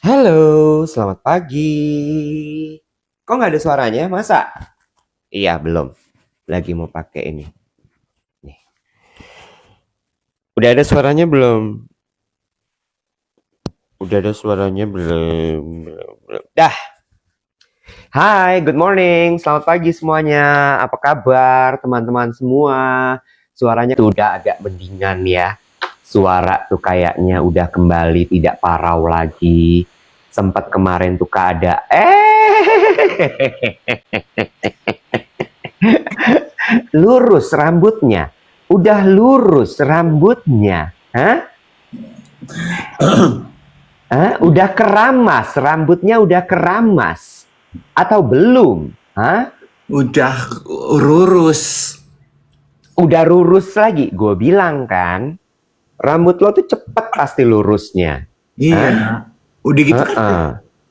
Halo, selamat pagi. Kok nggak ada suaranya? Masa? Iya, belum. Lagi mau pakai ini. Nih. Udah ada suaranya belum? Udah ada suaranya belum? Belum. Dah. Hai, good morning. Selamat pagi semuanya. Apa kabar teman-teman semua? Suaranya tuh udah agak mendingan ya. Suara tuh kayaknya udah kembali tidak parau lagi. Sempat kemarin tuh keadaan lurus rambutnya. Udah lurus rambutnya. Hah? Hah? Udah keramas, rambutnya udah keramas. Atau belum? Hah? Udah lurus. Udah lurus lagi. Gue bilang kan, rambut lo tuh cepet pasti lurusnya. Iya. Hah? Udah gitu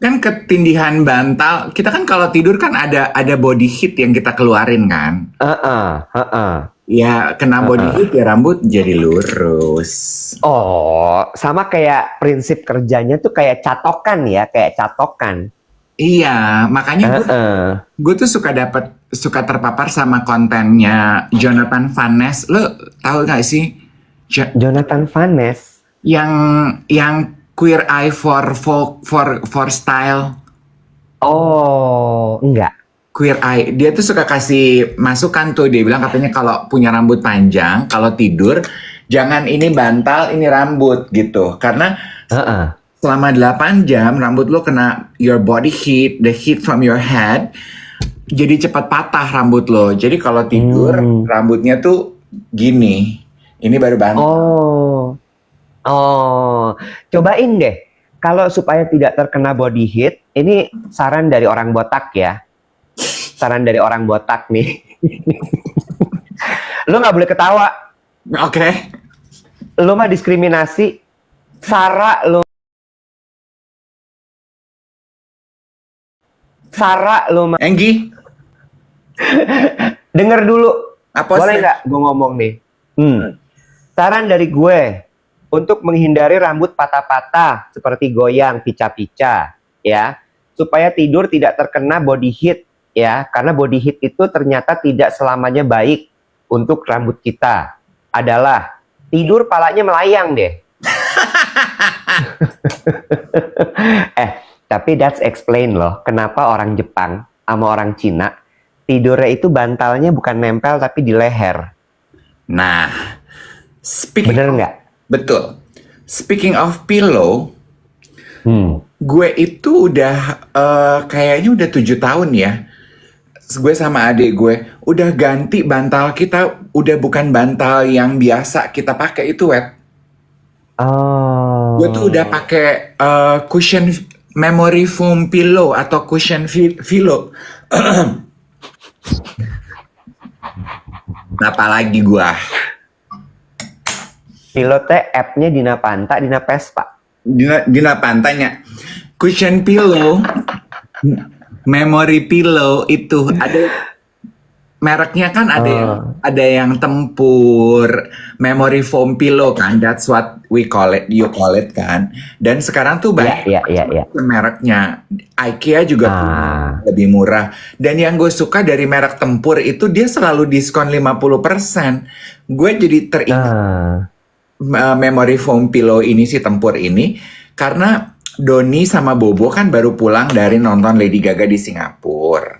kan ketindihan bantal. Kita kan kalau tidur kan ada body heat yang kita keluarin kan. Ya kena body heat ya rambut jadi lurus. Oh, sama kayak prinsip kerjanya tuh kayak catokan ya, kayak catokan. Iya, makanya gue tuh suka terpapar sama kontennya Jonathan Van Ness. Lo tahu gak sih? Jonathan Van Ness yang Queer Eye for Style. Oh, enggak. Queer Eye, dia tuh suka kasih masukan tuh. Dia bilang katanya kalau punya rambut panjang, kalau tidur jangan ini bantal, ini rambut gitu. Karena selama 8 jam rambut lo kena your body heat, the heat from your head, jadi cepat patah rambut lo. Jadi kalau tidur rambutnya tuh gini. Ini baru bantal. Oh, cobain deh. Kalau supaya tidak terkena body heat, ini saran dari orang botak ya. Saran dari orang botak nih. Lo nggak boleh ketawa. Oke. Lo mah diskriminasi. Sarah lo mah. Enggi. Denger dulu. Apa boleh nggak gue ngomong nih? Saran dari gue untuk menghindari rambut patah-patah seperti goyang, pica-pica, ya, supaya tidur tidak terkena body heat, ya, karena body heat itu ternyata tidak selamanya baik untuk rambut kita. Adalah tidur palanya melayang deh. Tapi that's explain loh, kenapa orang Jepang sama orang Cina tidurnya itu bantalnya bukan nempel tapi di leher. Nah, bener nggak? Betul. Speaking of pillow, gue itu udah kayaknya udah 7 tahun ya. Gue sama adik gue udah ganti bantal kita, udah bukan bantal yang biasa kita pakai itu, Wet. Gue tuh udah pakai cushion memory foam pillow atau cushion pillow. Apalagi gue. Pilotnya app-nya Dina Panta, Dina Vespa. Dina Pantanya. Cushion pillow, memory pillow itu ada mereknya kan ada yang Tempur, memory foam pillow kan. That's what we call it, you call it kan. Dan sekarang tuh banyak mereknya. IKEA juga lebih murah. Dan yang gue suka dari merek Tempur itu dia selalu diskon 50%. Gue jadi teringat memory foam pillow ini, si Tempur ini, karena Doni sama Bobo kan baru pulang dari nonton Lady Gaga di Singapura.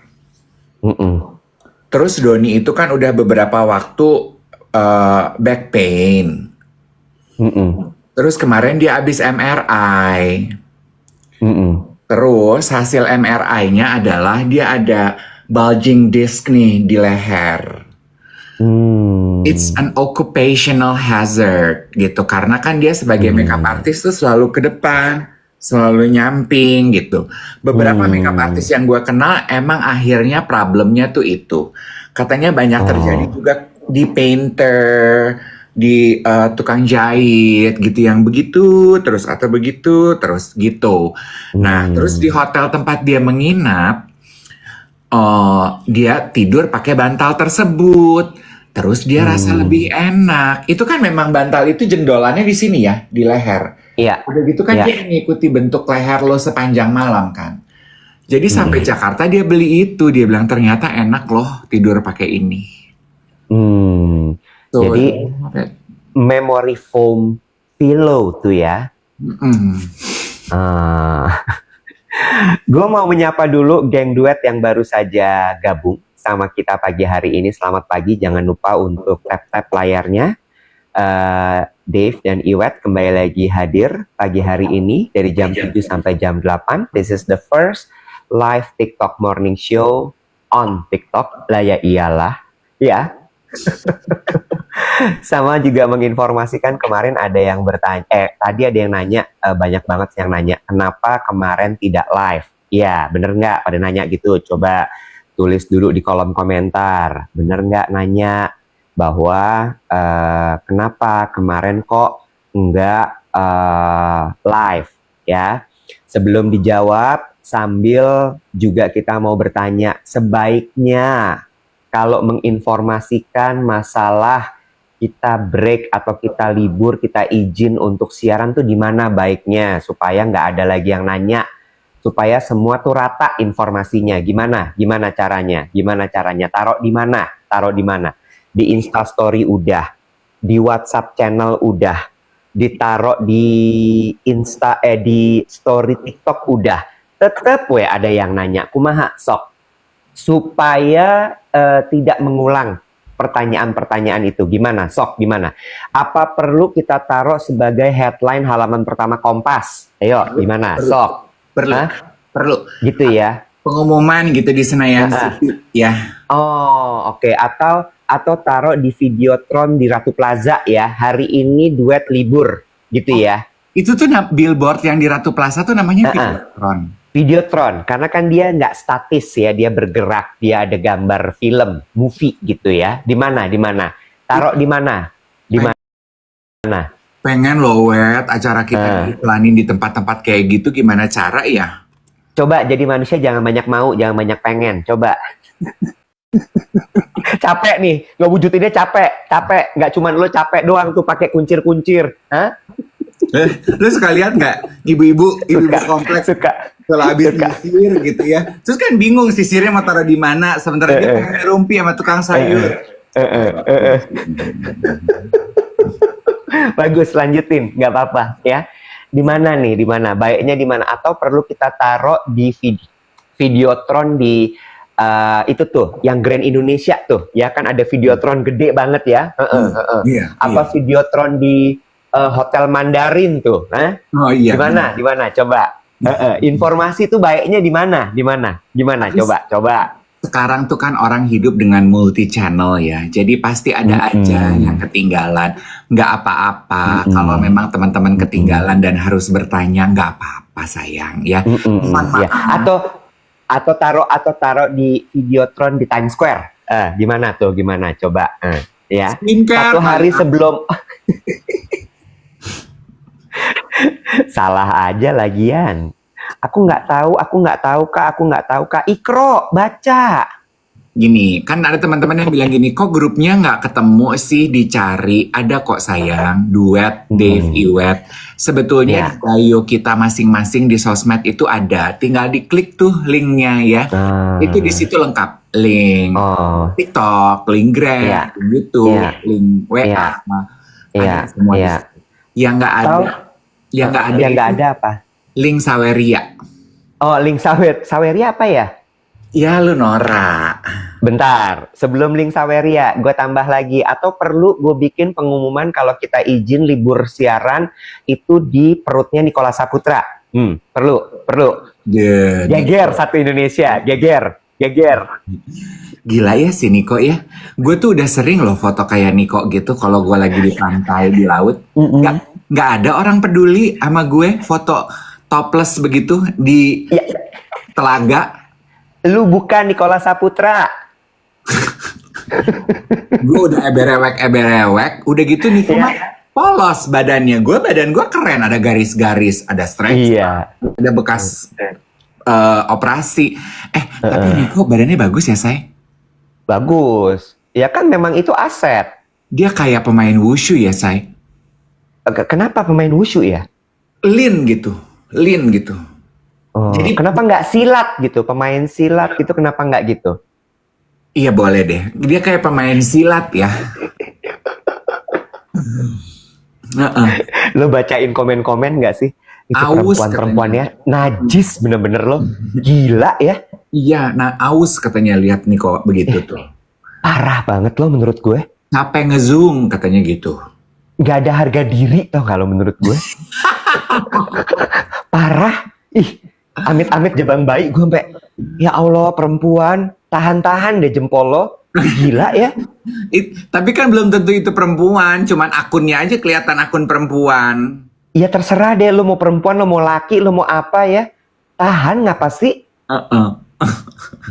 Terus Doni itu kan udah beberapa waktu back pain. Terus kemarin dia habis MRI. Terus hasil MRI-nya adalah dia ada bulging disc nih di leher. It's an occupational hazard gitu, karena kan dia sebagai makeup artist tuh selalu ke depan, selalu nyamping gitu. Beberapa makeup artist yang gue kenal emang akhirnya problemnya tuh itu. Katanya banyak terjadi juga di painter, di tukang jahit gitu, yang begitu terus atau begitu terus gitu. Nah, terus di hotel tempat dia menginap, dia tidur pakai bantal tersebut. Terus dia rasa lebih enak. Itu kan memang bantal itu jendolannya di sini ya, di leher. Iya, Udah gitu kan iya. dia ngikuti bentuk leher lo sepanjang malam kan. Jadi sampai Jakarta dia beli itu, dia bilang ternyata enak loh tidur pakai ini. Hmm. So, Jadi memory foam pillow tuh ya. Gue mau menyapa dulu geng duet yang baru saja gabung sama kita pagi hari ini. Selamat pagi, jangan lupa untuk tap-tap layarnya. Dave dan Iwet kembali lagi hadir pagi hari ini dari jam 7 sampai jam 8. This is the first live TikTok morning show on TikTok. Lah ya iyalah. Ya. Sama juga menginformasikan kemarin ada yang bertanya, tadi ada yang nanya, banyak banget yang nanya, kenapa kemarin tidak live? Ya, bener nggak? Pada nanya gitu, coba tulis dulu di kolom komentar. Bener nggak nanya bahwa kenapa kemarin kok nggak live? Ya, sebelum dijawab, sambil juga kita mau bertanya, sebaiknya kalau menginformasikan masalah kita break atau kita libur, kita izin untuk siaran tuh di mana baiknya supaya nggak ada lagi yang nanya, supaya semua tuh rata informasinya. Gimana caranya? Taruh di mana? Di Instastory udah, di WhatsApp channel udah, ditaruh di di story TikTok udah. Tetep we ada yang nanya, kumaha sok, supaya tidak mengulang pertanyaan-pertanyaan itu. Gimana? Sok, gimana? Apa perlu kita taruh sebagai headline halaman pertama Kompas? Ayo, gimana? Sok. Perlu. Gitu ya. Pengumuman gitu di Senayan City, ya. Oh, oke. Atau taruh di Videotron di Ratu Plaza ya. Hari ini duet libur, gitu ya. Itu tuh billboard yang di Ratu Plaza tuh namanya Videotron. Videotron, karena kan dia nggak statis ya, dia bergerak, dia ada gambar film, movie gitu ya. Di mana? Taruh di mana? Pengen loh, Wet, acara kita iklanin di tempat-tempat kayak gitu, gimana cara ya? Coba jadi manusia jangan banyak mau, jangan banyak pengen. Coba. Capek nih, ngewujudinnya capek. Nggak cuma lo capek doang tuh pakai kuncir-kuncir. Hah? Lu suka lihat nggak ibu-ibu kompleks Suka. kalau habis sisir gitu ya, terus kan bingung sisirnya mau taruh di mana, sementara dia pengen rumpi sama tukang sayur. Bagus, lanjutin, nggak apa-apa ya. Di mana nih? Baiknya di mana? Atau perlu kita taruh di Videotron di itu tuh, yang Grand Indonesia tuh, ya kan ada Videotron gede banget ya. Videotron di Hotel Mandarin tuh, Oh iya. Di mana? Coba. Informasi tuh baiknya di mana? Gimana? Coba. Sekarang tuh kan orang hidup dengan multi channel ya, jadi pasti ada aja yang ketinggalan. Nggak apa-apa kalau memang teman-teman ketinggalan dan harus bertanya, nggak apa-apa sayang ya. Ya. Atau taruh di Videotron di Times Square. Gimana? Coba. Ya. Satu hari sebelum. Salah aja lagian. Aku nggak tahu kak. Ikro, baca. Gini, kan ada teman-teman yang bilang gini, kok grupnya nggak ketemu sih, dicari. Ada kok sayang, duet Dave Iwet. Sebetulnya bio kita masing-masing di sosmed itu ada. Tinggal diklik tuh linknya ya. Itu di situ lengkap. Link TikTok, link Grab, link YouTube, link WA. Ada semua di situ. Yang nggak ada apa? Link Saweria. Oh, link Saweria apa ya? Ya lu Nora. Bentar, sebelum link Saweria, gue tambah lagi. Atau perlu gue bikin pengumuman kalau kita izin libur siaran itu di perutnya Nikola Saputra. Perlu. Geger satu Indonesia, geger. Gila ya si Niko ya. Gue tuh udah sering loh foto kayak Niko gitu kalau gue lagi di pantai, di laut. Nggak ada orang peduli sama gue foto topless begitu di telaga. Lu bukan Nikola Saputra. Gue udah eberewek, udah gitu nih polos badan gue keren, ada garis-garis, ada stretch, ada bekas operasi. Tapi Niko badannya bagus ya, say? Bagus. Ya kan memang itu aset. Dia kayak pemain wushu ya, say? Kenapa pemain wushu ya? Lin gitu. Lin gitu. Oh, Jadi kenapa nggak silat gitu? Pemain silat gitu kenapa nggak gitu? iya boleh deh. Dia kayak pemain silat ya. Heeh. Lo bacain komen-komen nggak sih? Itu Aus katanya. perempuan-perempuannya najis bener-bener lo. Gila ya. Iya, nah aus katanya lihat nih kok begitu tuh. Parah banget lo menurut gue. Capek ngezoom katanya gitu. Nggak ada harga diri tau kalau menurut gue. Parah. Ih, amit-amit jabang bayi gue sampai ya Allah perempuan tahan-tahan deh jempol lo. Gila ya. Tapi kan belum tentu itu perempuan, cuman akunnya aja kelihatan akun perempuan. Ya terserah deh lo mau perempuan, lo mau laki, lo mau apa ya. Tahan ngapa sih? Heeh.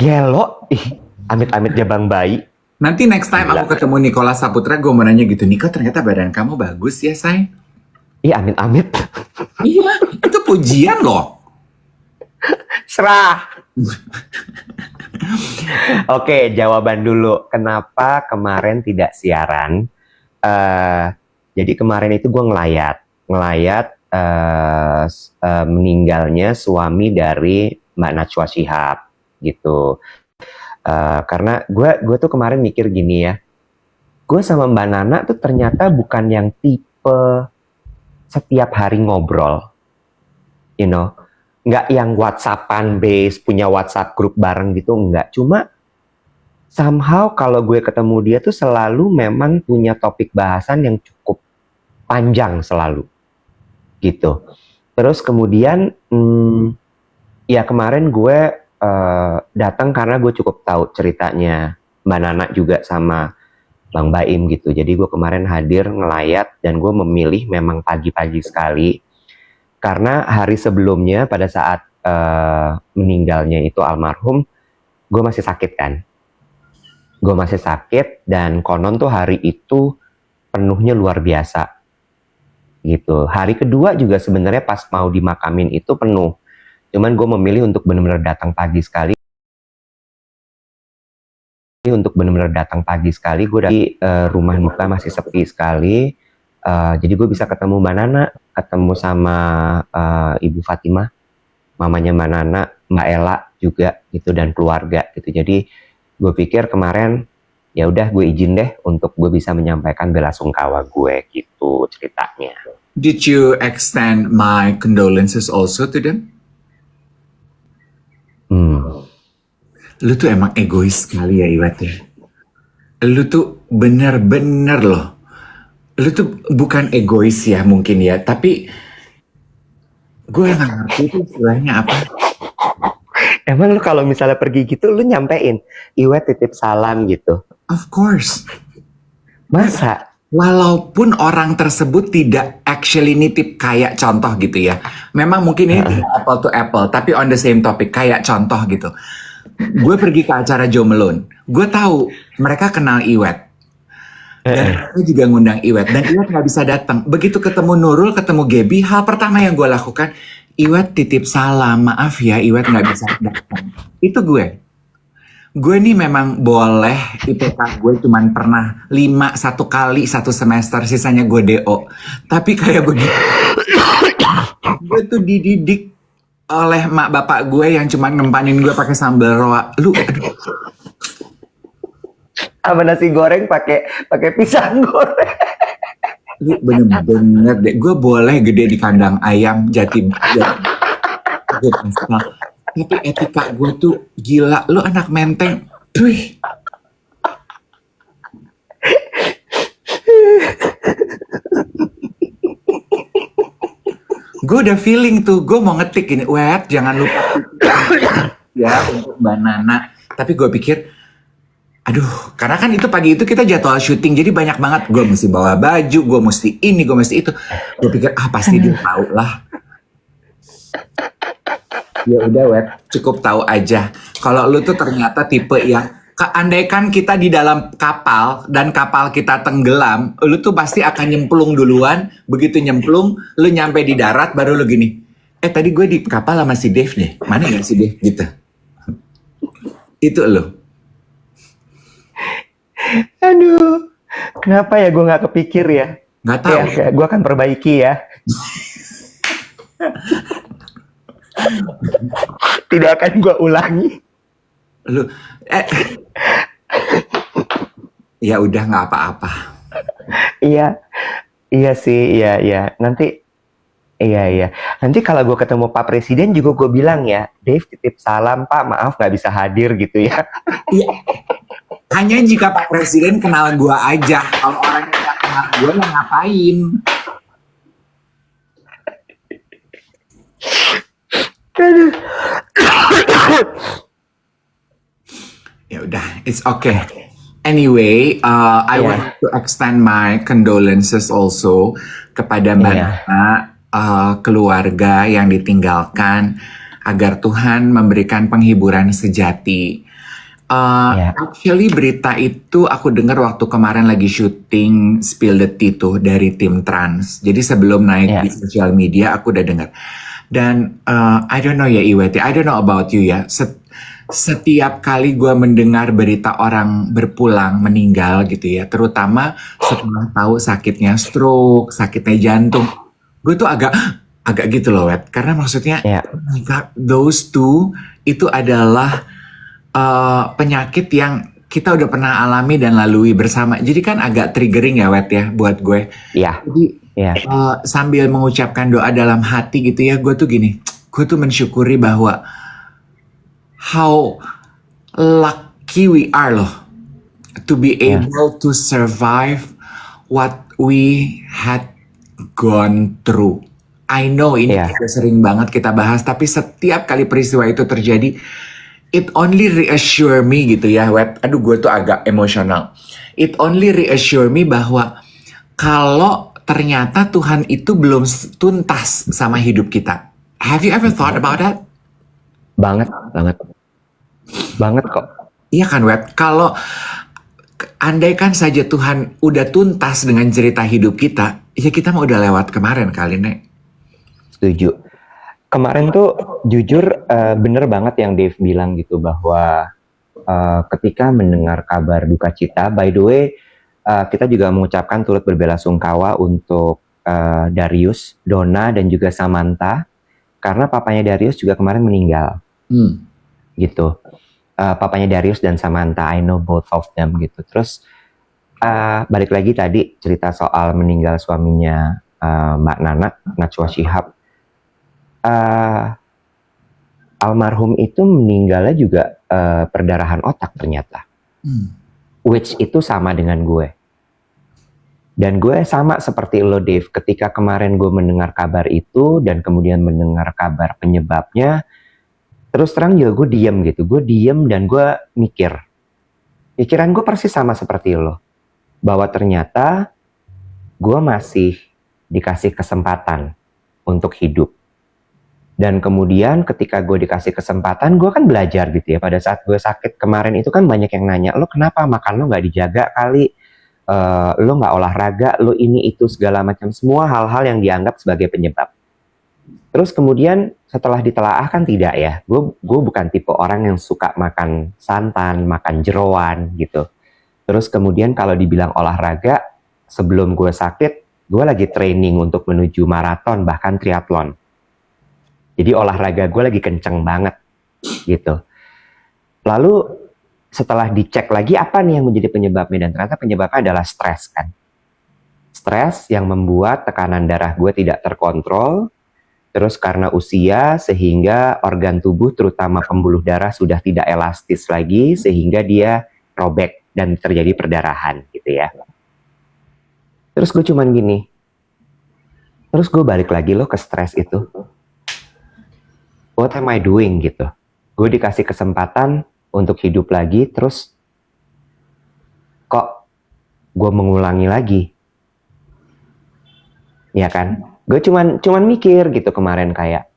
Gelo. Ih, amit-amit jabang bayi. Nanti next time Gila. aku ketemu Nicholas Saputra, gue mau nanya gitu, Niko ternyata badan kamu bagus ya, say? Ih, amit-amit. Iya, itu pujian loh. Serah. Oke, jawaban dulu. Kenapa kemarin tidak siaran? Jadi kemarin itu gue ngelayat meninggalnya suami dari Mbak Najwa Shihab gitu. Karena gue tuh kemarin mikir gini ya, gue sama Mbak Nana tuh ternyata bukan yang tipe setiap hari ngobrol, you know, nggak yang WhatsAppan base, punya WhatsApp grup bareng gitu, nggak. Cuma somehow kalau gue ketemu dia tuh selalu memang punya topik bahasan yang cukup panjang selalu, gitu. Terus kemudian, ya kemarin gue datang karena gue cukup tahu ceritanya Mbak Nana juga sama Bang Baim gitu. Jadi gue kemarin hadir ngelayat dan gue memilih memang pagi-pagi sekali. Karena hari sebelumnya pada saat meninggalnya itu almarhum, gue masih sakit kan. Gue masih sakit dan konon tuh hari itu penuhnya luar biasa gitu. Hari kedua juga sebenarnya pas mau dimakamin itu penuh. Cuman gue memilih untuk benar-benar datang pagi sekali. Gue dari rumah duka masih sepi sekali. Jadi gue bisa ketemu Mbak Nana, ketemu sama Ibu Fatimah, mamanya Mbak Nana, Mbak Ella juga gitu dan keluarga gitu. Jadi gue pikir kemarin ya udah gue izin deh untuk gue bisa menyampaikan bela sungkawa gue gitu ceritanya. Did you extend my condolences also to them? Lu tuh emang egois sekali ya Iwat ya. Lu tuh bener-bener loh. Lu tuh bukan egois ya mungkin ya, tapi gue nggak ngerti itu istilahnya apa. Emang lu kalau misalnya pergi gitu lu nyampein Iwet titip salam gitu? Of course. Masa? Walaupun orang tersebut tidak actually nitip kayak contoh gitu ya. Memang mungkin ini tidak apple to apple, tapi on the same topic kayak contoh gitu. Gue pergi ke acara Joe Malone. Gue tahu mereka kenal Iwet. Dan mereka juga ngundang Iwet. Dan Iwet gak bisa datang. Begitu ketemu Nurul, ketemu Gaby, hal pertama yang gue lakukan, Iwet titip salam. Maaf ya, Iwet gak bisa datang. Itu gue. Gue nih memang boleh, IPK gue cuman pernah 5 satu kali satu semester, sisanya gue DO. Tapi kayak begitu. Gue tuh dididik oleh mak bapak gue yang cuma ngempanin gue pakai sambal roa. Lu aduh. Sama nasi goreng pakai pisang goreng. Lu bener-bener deh. Gue boleh gede di kandang ayam jati. Tapi etika gue tuh gila. Lu anak menteng. Wih. Gue udah feeling tuh, gue mau ngetik ini, Wet, jangan lupa ya untuk Mbak Nana. Tapi gue pikir, aduh, karena kan itu pagi itu kita jadwal syuting, jadi banyak banget. Gue mesti bawa baju, gue mesti ini, gue mesti itu. Gue pikir, pasti dia tahu lah. Ya udah, Wet, cukup tahu aja. Kalau lu tuh ternyata tipe yang andaikan kita di dalam kapal dan kapal kita tenggelam, lu tuh pasti akan nyemplung duluan. Begitu nyemplung, lu nyampe di darat baru lu gini. Tadi gue di kapal sama si Dave deh. Mana ya si Dave gitu. Itu lu. Aduh, kenapa ya gue nggak kepikir ya? Nggak tahu. Ya, gue akan perbaiki ya. Tidak akan gue ulangi. Lu, ya udah nggak apa-apa. Iya, iya sih, iya. Iya. Nanti kalau gue ketemu Pak Presiden juga gue bilang ya, Dave titip salam Pak, maaf nggak bisa hadir gitu ya. Iya. Hanya jika Pak Presiden kenal gue aja. Kalau orangnya nggak kenal gue, ya ngapain? Ya udah, it's okay. Anyway, I Yeah. want to extend my condolences also kepada Mbak Yeah. Nana, keluarga yang ditinggalkan, agar Tuhan memberikan penghiburan sejati. Yeah. Actually berita itu aku dengar waktu kemarin lagi syuting Spill the Tea tuh dari tim Trans. Jadi sebelum naik Yeah. di sosial media aku udah dengar. Dan I don't know ya Iweti, I don't know about you ya. Setiap kali gue mendengar berita orang berpulang meninggal gitu ya, terutama setelah tahu sakitnya stroke, sakitnya jantung, gue tuh agak gitu loh, Wet. Karena maksudnya, Yeah. oh my God, those two itu adalah penyakit yang kita udah pernah alami dan lalui bersama. Jadi kan agak triggering ya, Wet ya, buat gue. Yeah. Jadi Yeah. sambil mengucapkan doa dalam hati gitu ya, gue tuh gini, gue tuh mensyukuri bahwa how lucky we are loh to be Yeah. able to survive what we had gone through. I know ini Yeah. kita sering banget kita bahas, tapi setiap kali peristiwa itu terjadi, it only reassure me gitu ya, Web. Aduh, gue tuh agak emosional. It only reassure me bahwa kalau ternyata Tuhan itu belum tuntas sama hidup kita. Have you ever thought about that? Banget kok. Iya kan, Web? Kalau andaikan saja Tuhan udah tuntas dengan cerita hidup kita, ya kita mah udah lewat kemarin kali, Nek. Setuju. Kemarin tuh jujur bener banget yang Dave bilang gitu, bahwa ketika mendengar kabar duka cita, by the way, kita juga mengucapkan turut berbelasungkawa untuk Darius, Donna, dan juga Samantha, karena papanya Darius juga kemarin meninggal. Gitu. Papanya Darius dan Samantha, I know both of them gitu. Terus balik lagi tadi cerita soal meninggal suaminya Mbak Nana, Najwa Shihab. Almarhum itu meninggalnya juga perdarahan otak ternyata. Which itu sama dengan gue. Dan gue sama seperti lo, Dave. Ketika kemarin gue mendengar kabar itu dan kemudian mendengar kabar penyebabnya, terus terang juga gue diem gitu. Gue diem dan gue mikir. Pikiran gue persis sama seperti lo. Bahwa ternyata gue masih dikasih kesempatan untuk hidup. Dan kemudian ketika gue dikasih kesempatan, gue kan belajar gitu ya. Pada saat gue sakit kemarin itu kan banyak yang nanya, lo kenapa makan lo gak dijaga kali? Lo gak olahraga, lo ini itu segala macam. Semua hal-hal yang dianggap sebagai penyebab. Terus kemudian setelah ditelaah kan tidak ya. Gue bukan tipe orang yang suka makan santan, makan jeroan gitu. Terus kemudian kalau dibilang olahraga, sebelum gue sakit, gue lagi training untuk menuju maraton, bahkan triathlon. Jadi olahraga gue lagi kenceng banget gitu. Lalu setelah dicek lagi apa nih yang menjadi penyebabnya, dan ternyata penyebabnya adalah stres kan. Stres yang membuat tekanan darah gue tidak terkontrol. Terus karena usia sehingga organ tubuh terutama pembuluh darah sudah tidak elastis lagi sehingga dia robek dan terjadi perdarahan gitu ya. Terus gue cuman gini. Terus gue balik lagi loh ke stres itu. What am I doing gitu. Gue dikasih kesempatan untuk hidup lagi, terus kok gue mengulangi lagi. Ya kan? Gue cuman mikir gitu kemarin kayak,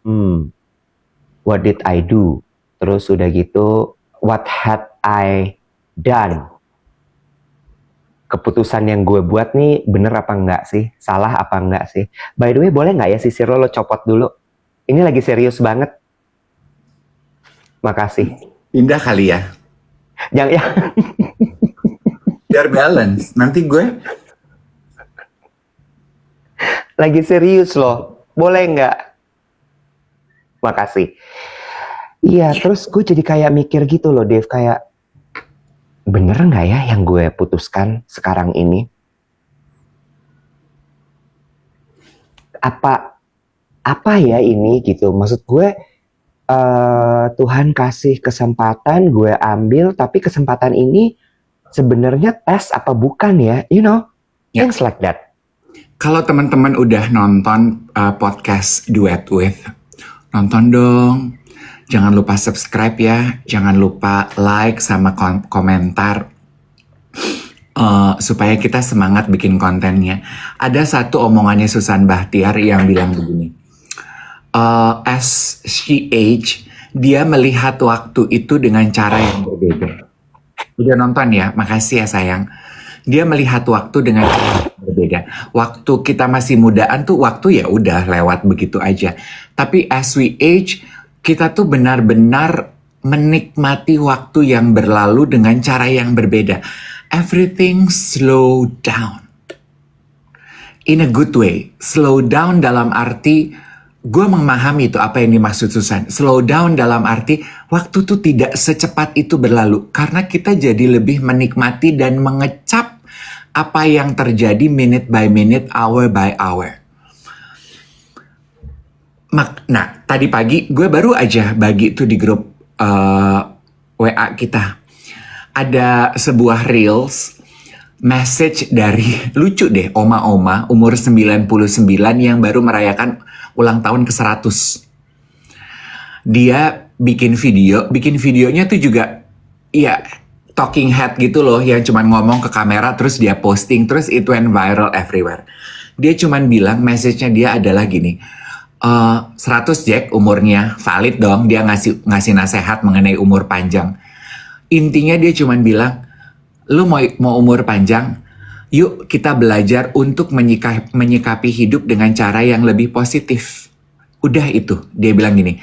what did I do? Terus udah gitu, what had I done? Keputusan yang gue buat nih bener apa enggak sih? Salah apa enggak sih? By the way, boleh nggak ya sisir lo copot dulu? Ini lagi serius banget. Makasih. Pindah kali ya. Jangan ya. Biar balance. Nanti gue Lagi serius loh. Boleh nggak? Makasih. Iya, terus gue jadi kayak mikir gitu loh, Dev, kayak bener nggak ya yang gue putuskan sekarang ini? Apa ya ini gitu? Maksud gue Tuhan kasih kesempatan, gue ambil, tapi kesempatan ini sebenarnya tes apa bukan ya? You know, Ya. things like that. Kalau teman-teman udah nonton podcast Duet With, nonton dong. Jangan lupa subscribe ya. Jangan lupa like sama komentar. Supaya kita semangat bikin kontennya. Ada satu omongannya Susan Bahtiar yang bilang begini. As she age, dia melihat waktu itu dengan cara yang berbeda. Udah nonton ya? Makasih ya sayang. Dia melihat waktu dengan cara yang berbeda. Waktu kita masih mudaan tuh waktu ya udah lewat begitu aja. Tapi as we age, kita tuh benar-benar menikmati waktu yang berlalu dengan cara yang berbeda. Everything slow down. In a good way. Slow down dalam arti, gue memahami itu apa yang dimaksud Susan. Slow down dalam arti, waktu tuh tidak secepat itu berlalu. Karena kita jadi lebih menikmati dan mengecap apa yang terjadi minute by minute, hour by hour. Nah, tadi pagi gue baru aja bagi itu di grup WA kita. Ada sebuah reels message dari, lucu deh, oma-oma umur 99 yang baru merayakan ulang tahun ke-100. Dia bikin videonya tuh juga ya talking head gitu loh, yang cuman ngomong ke kamera terus dia posting, terus it went viral everywhere. Dia cuman bilang, message-nya dia adalah gini, 100 Jack umurnya, valid dong, dia ngasih nasihat mengenai umur panjang. Intinya dia cuman bilang, lu mau umur panjang, yuk kita belajar untuk menyikapi hidup dengan cara yang lebih positif. Udah itu, dia bilang gini,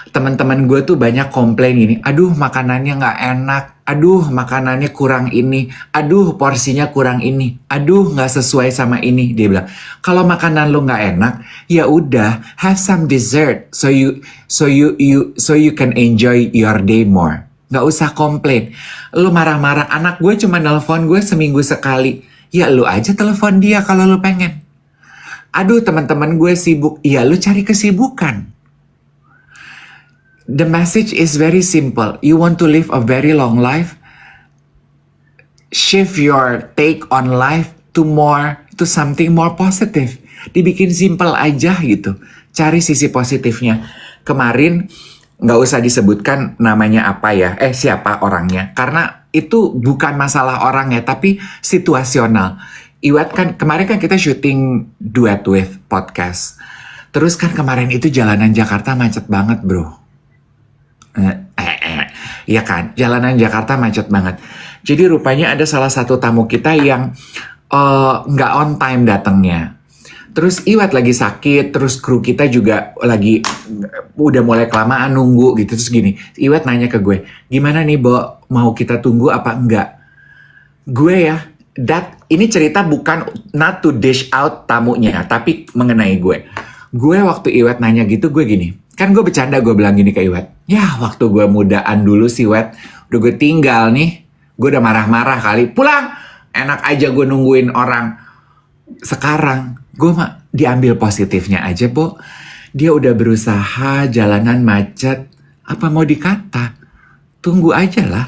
teman-teman gue tuh banyak komplain gini, aduh makanannya gak enak, aduh makanannya kurang ini, aduh porsinya kurang ini, aduh gak sesuai sama ini. Dia bilang, kalau makanan lu gak enak, ya udah have some dessert so you can enjoy your day more. Gak usah komplain. Lu marah-marah, anak gue cuma nelpon gue seminggu sekali. Ya lu aja telepon dia kalau lu pengen. Aduh teman-teman gue sibuk. Ya lu cari kesibukan. The message is very simple. You want to live a very long life? Shift your take on life to something more positive. Dibikin simple aja gitu. Cari sisi positifnya. Kemarin nggak usah disebutkan namanya apa ya, siapa orangnya, karena itu bukan masalah orangnya, tapi situasional. Iwet kan, kemarin kan kita syuting Duet With podcast, terus kan kemarin itu jalanan Jakarta macet banget bro. Iya kan, jalanan Jakarta macet banget. Jadi rupanya ada salah satu tamu kita yang nggak on time datangnya. Terus Iwet lagi sakit, terus kru kita juga lagi udah mulai kelamaan nunggu gitu. Terus gini, Iwet nanya ke gue, gimana nih Bo, mau kita tunggu apa enggak? Gue ya, ini cerita bukan not to dish out tamunya, tapi mengenai gue. Gue waktu Iwet nanya gitu, gue gini, kan gue bercanda, gue bilang gini ke Iwet, ya waktu gue mudaan dulu sih Iwet, udah gue tinggal nih, gue udah marah-marah kali, pulang, enak aja gue nungguin orang. Sekarang gue mah diambil positifnya aja, Bo. Dia udah berusaha, jalanan macet, apa mau dikata? Tunggu aja lah.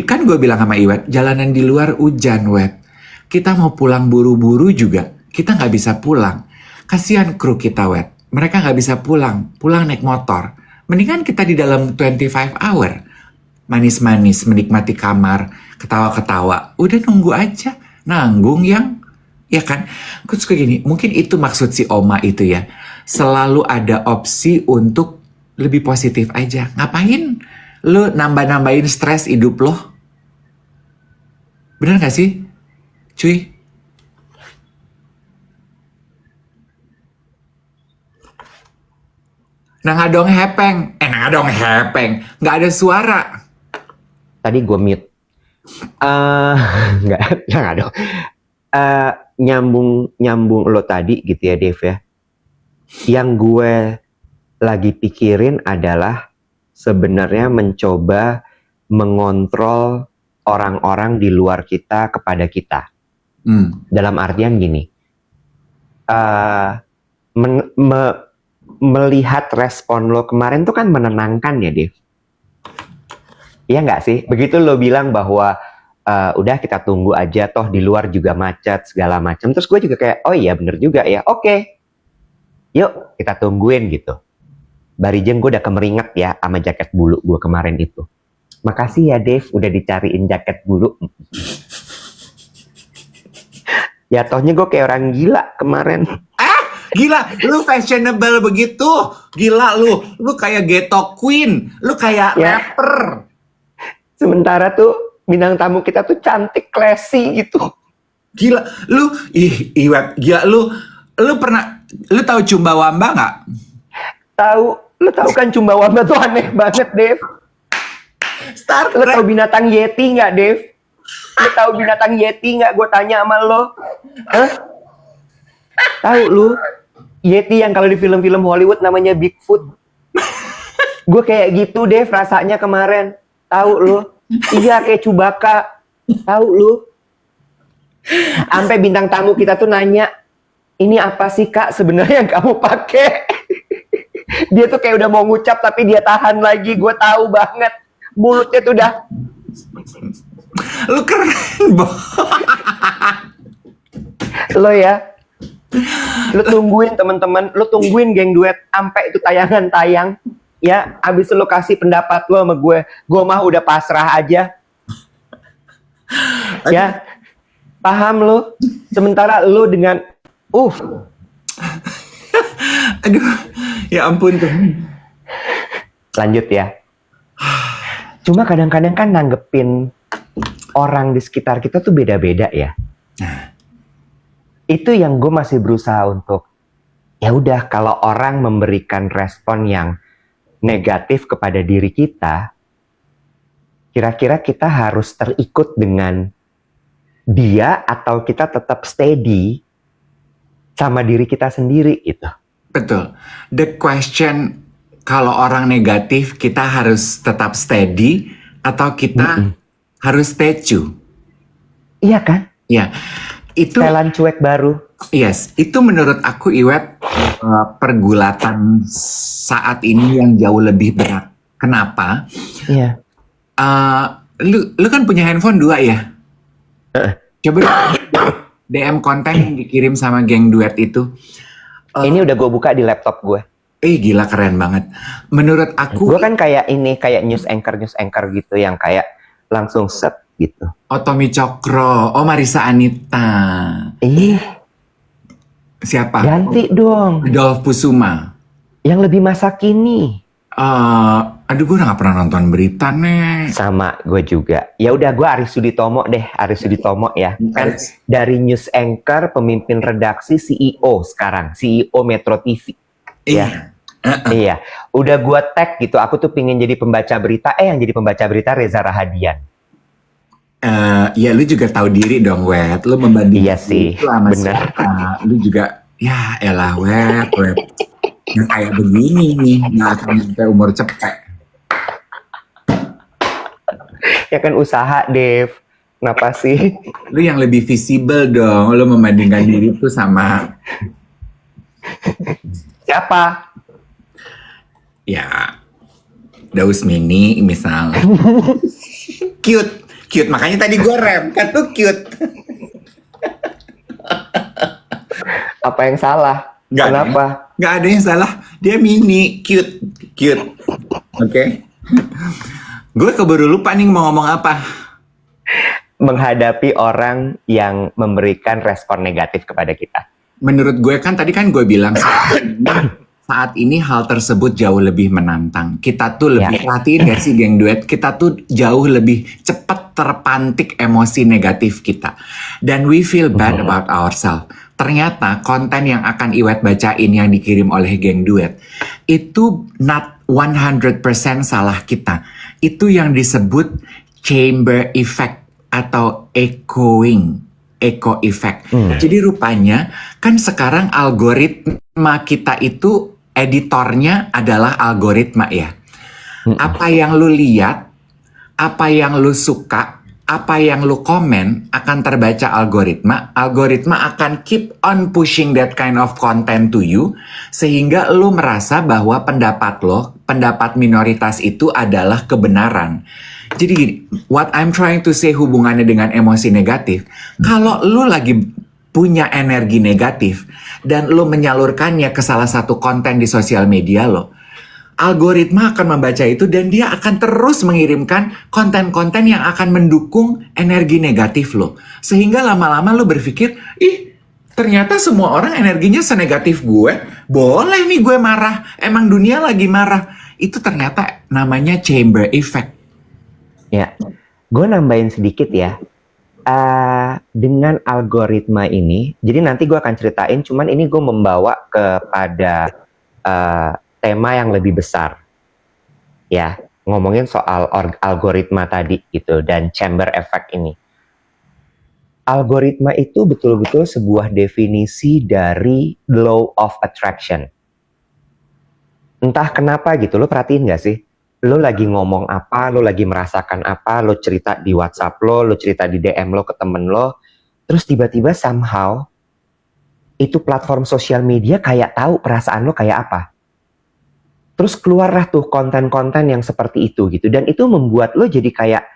Kan gue bilang sama Iwet, jalanan di luar hujan, Wet. Kita mau pulang buru-buru juga, kita nggak bisa pulang. Kasihan kru kita, Wet. Mereka nggak bisa pulang naik motor. Mendingan kita di dalam 25 hour. Manis-manis, menikmati kamar, ketawa-ketawa. Udah nunggu aja, nanggung yang... Ya kan, gue suka gini, mungkin itu maksud si Oma itu ya. Selalu ada opsi untuk lebih positif aja. Ngapain lo nambah-nambahin stres hidup lo? Bener gak sih, cuy? Nangadong hepeng. Gak ada suara. Tadi gue mute. Nggak dong. Nyambung lo tadi gitu ya Dev ya. Yang gue lagi pikirin adalah sebenarnya mencoba mengontrol orang-orang di luar kita kepada kita. Dalam artian gini, melihat respon lo kemarin tuh kan menenangkan ya, Dev. Iya nggak sih? Begitu lo bilang bahwa udah kita tunggu aja, toh di luar juga macet segala macam. Terus gue juga kayak, oh iya bener juga ya, oke. Yuk kita tungguin gitu. Barijeng gue udah kemeringet ya sama jaket bulu gue kemarin itu. Makasih ya Dev, udah dicariin jaket bulu. Ya tohnya gue kayak orang gila kemarin. Gila, lu fashionable begitu. Gila lu kayak ghetto queen, lu kayak rapper. Sementara tuh bintang tamu kita tuh cantik, classy gitu. Gila, lu gila lu pernah tahu Chumbawamba nggak? Tahu, lu tahu kan Chumbawamba tuh aneh banget, Dev. Star Lu Trek. tahu binatang Yeti nggak, Dev? Lu tahu binatang Yeti nggak? Gue tanya sama lo. Hah? Tahu lu? Yeti yang kalau di film-film Hollywood namanya Bigfoot. Gue kayak gitu, Dev, rasanya kemarin. Tahu lu? Iya, kayak Chewbacca. Tahu lu? Sampai bintang tamu kita tuh nanya, ini apa sih Kak sebenarnya yang kamu pakai? Dia tuh kayak udah mau ngucap tapi dia tahan lagi. Gue tahu banget. Mulutnya tuh udah. Lu keren, Lo ya. Lu tungguin teman-teman. Lu tungguin geng duet. Sampai itu tayangan tayang. Ya, abis lu kasih pendapat lo sama gue. Gue mah udah pasrah aja. Ya. Paham lo? Sementara lo dengan aduh, ya ampun tuh. Lanjut ya. Cuma kadang-kadang kan nanggepin orang di sekitar kita tuh beda-beda ya. Itu yang gue masih berusaha untuk, ya udah kalau orang memberikan respon yang negatif kepada diri kita, kira-kira kita harus terikut dengan dia atau kita tetap steady sama diri kita sendiri gitu. Betul. The question, kalau orang negatif kita harus tetap steady atau kita harus stay true? Iya kan? Ya, itu Setelan cuek baru. yes, itu menurut aku Iwet pergulatan saat ini yang jauh lebih berat. Kenapa? Iya. Lu kan punya handphone 2 ya? Coba DM konten yang dikirim sama geng duet itu. Ini udah gue buka di laptop gue. Gila keren banget. Menurut aku Gue kan kayak news anchor gitu yang kayak langsung set gitu. Tommy Cokro, Marisa Anita. Siapa? Ganti dong. Adolf Pusuma. Yang lebih masa kini. Aduh gue udah gak pernah nonton berita nih. Sama gue juga. Ya udah gue Aris Suditomo deh. Aris Suditomo ya. Kan dari news anchor, pemimpin redaksi, CEO sekarang. CEO Metro TV. Ya. Iya. Udah gue tag gitu. Aku tuh pingin jadi pembaca berita. Yang jadi pembaca berita Reza Rahadian. Ya lu juga tahu diri dong Wet. Lu membandingkan Iya sih. bener. Lu juga ya elah Wet. Yang kayak begini nih nggak akan sampai umur cepet. Ya kan usaha Dev. Kenapa sih? Lu yang lebih visible dong. Lu membandingkan diri tuh sama Siapa? ya Daus Mini misal. Cute, makanya tadi gue rem kan tuh cute. Apa yang salah? Nggak Kenapa? Nggak ada yang salah. Dia mini, cute. Oke. Gue keburu lupa nih mau ngomong apa. Menghadapi orang yang memberikan respon negatif kepada kita. Menurut gue kan tadi kan gue bilang saat ini hal tersebut jauh lebih menantang. Kita tuh lebih perhatiin gak sih geng duet? Kita tuh jauh lebih cepat terpantik emosi negatif kita. Dan we feel bad about ourselves. Ternyata konten yang akan Iwet bacain yang dikirim oleh geng duet itu not 100% salah kita. Itu yang disebut chamber effect atau echo effect. Jadi rupanya kan sekarang algoritma kita itu editornya adalah algoritma ya. Apa yang lu lihat, apa yang lu suka, apa yang lu komen akan terbaca algoritma. Algoritma akan keep on pushing that kind of content to you, sehingga lu merasa bahwa pendapat lo, pendapat minoritas itu adalah kebenaran. Jadi gini, what I'm trying to say hubungannya dengan emosi negatif, kalau lu lagi punya energi negatif dan lu menyalurkannya ke salah satu konten di sosial media lo, algoritma akan membaca itu dan dia akan terus mengirimkan konten-konten yang akan mendukung energi negatif lo. Sehingga lama-lama lo berpikir, ih ternyata semua orang energinya senegatif gue. Boleh nih gue marah, emang dunia lagi marah. Itu ternyata namanya chamber effect. Ya, gue nambahin sedikit ya. Dengan algoritma ini, jadi nanti gue akan ceritain, cuman ini gue membawa kepada tema yang lebih besar, ya, ngomongin soal algoritma tadi gitu dan chamber effect ini. Algoritma itu betul-betul sebuah definisi dari law of attraction. Entah kenapa gitu, lo perhatiin gak sih? Lo lagi ngomong apa, lo lagi merasakan apa, lo cerita di WhatsApp lo cerita di DM lo ke temen lo, terus tiba-tiba somehow itu platform sosial media kayak tahu perasaan lo kayak apa. Terus keluarlah tuh konten-konten yang seperti itu gitu. Dan itu membuat lo jadi kayak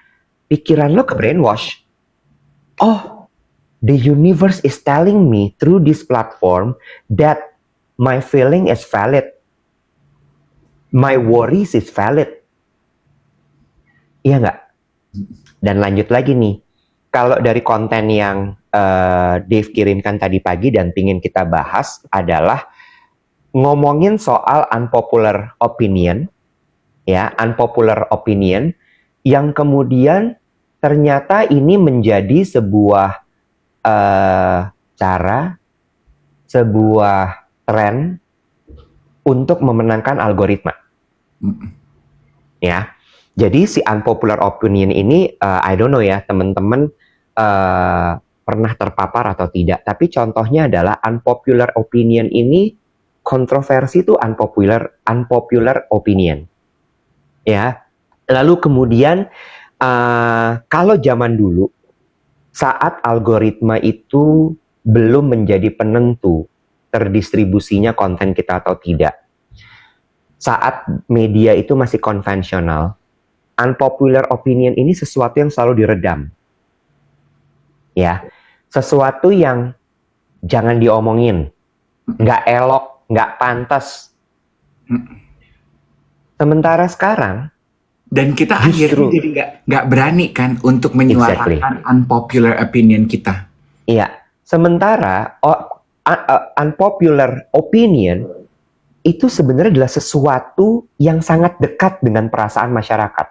pikiran lo ke brainwash. Oh, the universe is telling me through this platform that my feeling is valid. My worries is valid. Iya nggak? Dan lanjut lagi nih. Kalau dari konten yang Dave kirimkan tadi pagi dan pingin kita bahas adalah ngomongin soal unpopular opinion, ya, unpopular opinion, yang kemudian ternyata ini menjadi sebuah cara, sebuah tren untuk memenangkan algoritma. Ya, jadi si unpopular opinion ini, I don't know ya, teman-teman pernah terpapar atau tidak, tapi contohnya adalah unpopular opinion ini, kontroversi itu unpopular opinion, ya. Lalu kemudian kalau zaman dulu saat algoritma itu belum menjadi penentu terdistribusinya konten kita atau tidak, saat media itu masih konvensional, unpopular opinion ini sesuatu yang selalu diredam, ya, sesuatu yang jangan diomongin, nggak elok, nggak pantas. Sementara sekarang, dan kita akhirnya jadi nggak berani kan untuk menyuarakan unpopular opinion kita. Iya, sementara unpopular opinion itu sebenarnya adalah sesuatu yang sangat dekat dengan perasaan masyarakat.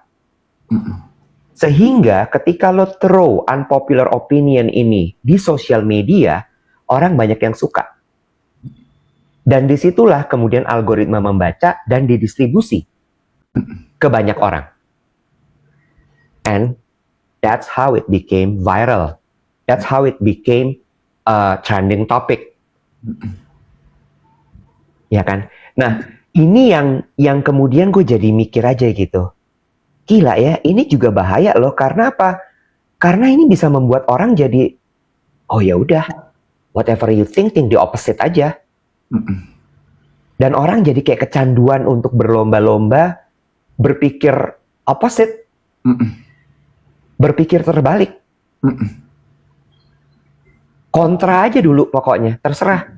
Sehingga ketika lo throw unpopular opinion ini di sosial media, orang banyak yang suka. Dan disitulah kemudian algoritma membaca dan didistribusi ke banyak orang. And that's how it became viral. That's how it became a trending topic. Ya kan? Nah, ini yang kemudian gue jadi mikir aja gitu. Gila ya, ini juga bahaya loh. Karena apa? Karena ini bisa membuat orang jadi, oh ya udah, whatever you think the opposite aja. Dan orang jadi kayak kecanduan untuk berlomba-lomba berpikir opposite, berpikir terbalik, kontra aja dulu pokoknya, terserah.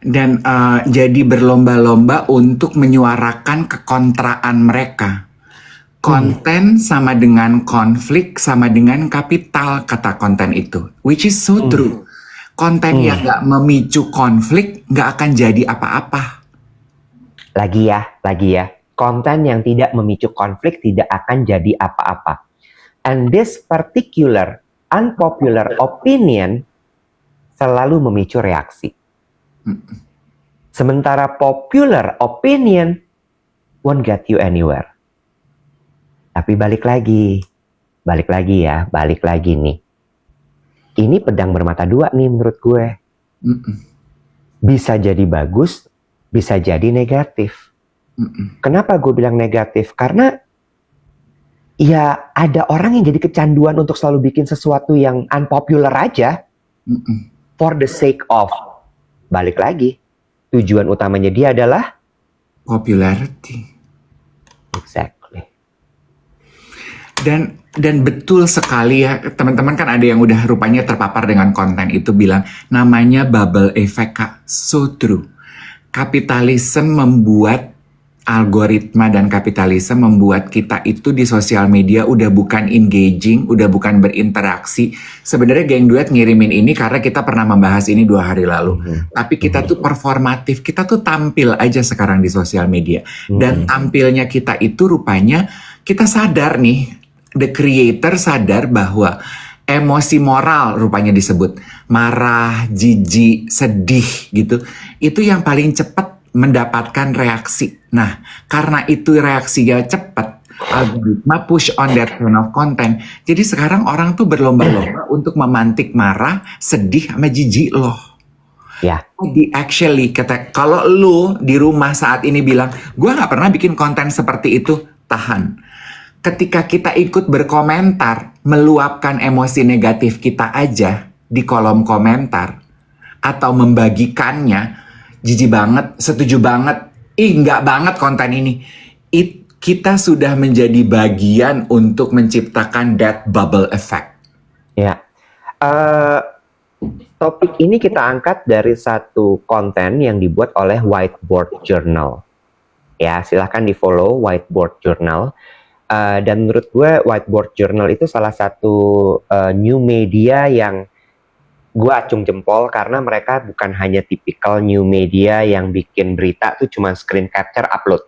Dan jadi berlomba-lomba untuk menyuarakan kekontraan mereka. Konten sama dengan konflik sama dengan kapital, kata konten itu, which is so true. Konten yang gak memicu konflik gak akan jadi apa-apa. Lagi ya. Konten yang tidak memicu konflik tidak akan jadi apa-apa. And this particular unpopular opinion selalu memicu reaksi. Sementara popular opinion won't get you anywhere. Tapi balik lagi nih. Ini pedang bermata dua nih menurut gue. Bisa jadi bagus, bisa jadi negatif. Mm-mm. Kenapa gue bilang negatif? Karena ya ada orang yang jadi kecanduan untuk selalu bikin sesuatu yang unpopular aja Mm-mm. for the sake of. Balik lagi, tujuan utamanya dia adalah Popularity. exactly. Dan betul sekali ya, teman-teman kan ada yang udah rupanya terpapar dengan konten itu bilang namanya bubble effect, Kak. So true. Kapitalisme membuat algoritma dan kapitalisme membuat kita itu di sosial media udah bukan engaging, udah bukan berinteraksi. Sebenarnya Geng Duet ngirimin ini karena kita pernah membahas ini 2 hari lalu. Tapi kita tuh performatif, kita tuh tampil aja sekarang di sosial media. Dan tampilnya kita itu rupanya kita sadar nih, the creator sadar bahwa emosi moral rupanya disebut marah, jijik, sedih gitu. Itu yang paling cepat mendapatkan reaksi. Nah, karena itu reaksinya cepat, algoritma push on that kind of content. Jadi sekarang orang tuh berlomba-lomba untuk memantik marah, sedih, sama jijik loh. Ya, Jadi actually, kalau lu di rumah saat ini bilang, gue gak pernah bikin konten seperti itu, tahan. Ketika kita ikut berkomentar, meluapkan emosi negatif kita aja di kolom komentar, atau membagikannya, jijik banget, setuju banget, enggak banget konten ini. Kita sudah menjadi bagian untuk menciptakan that bubble effect. ya. Topik ini kita angkat dari satu konten yang dibuat oleh Whiteboard Journal. Ya, silahkan di follow Whiteboard Journal. Dan menurut gue Whiteboard Journal itu salah satu new media yang gue acung jempol karena mereka bukan hanya tipikal new media yang bikin berita tuh cuma screen capture upload.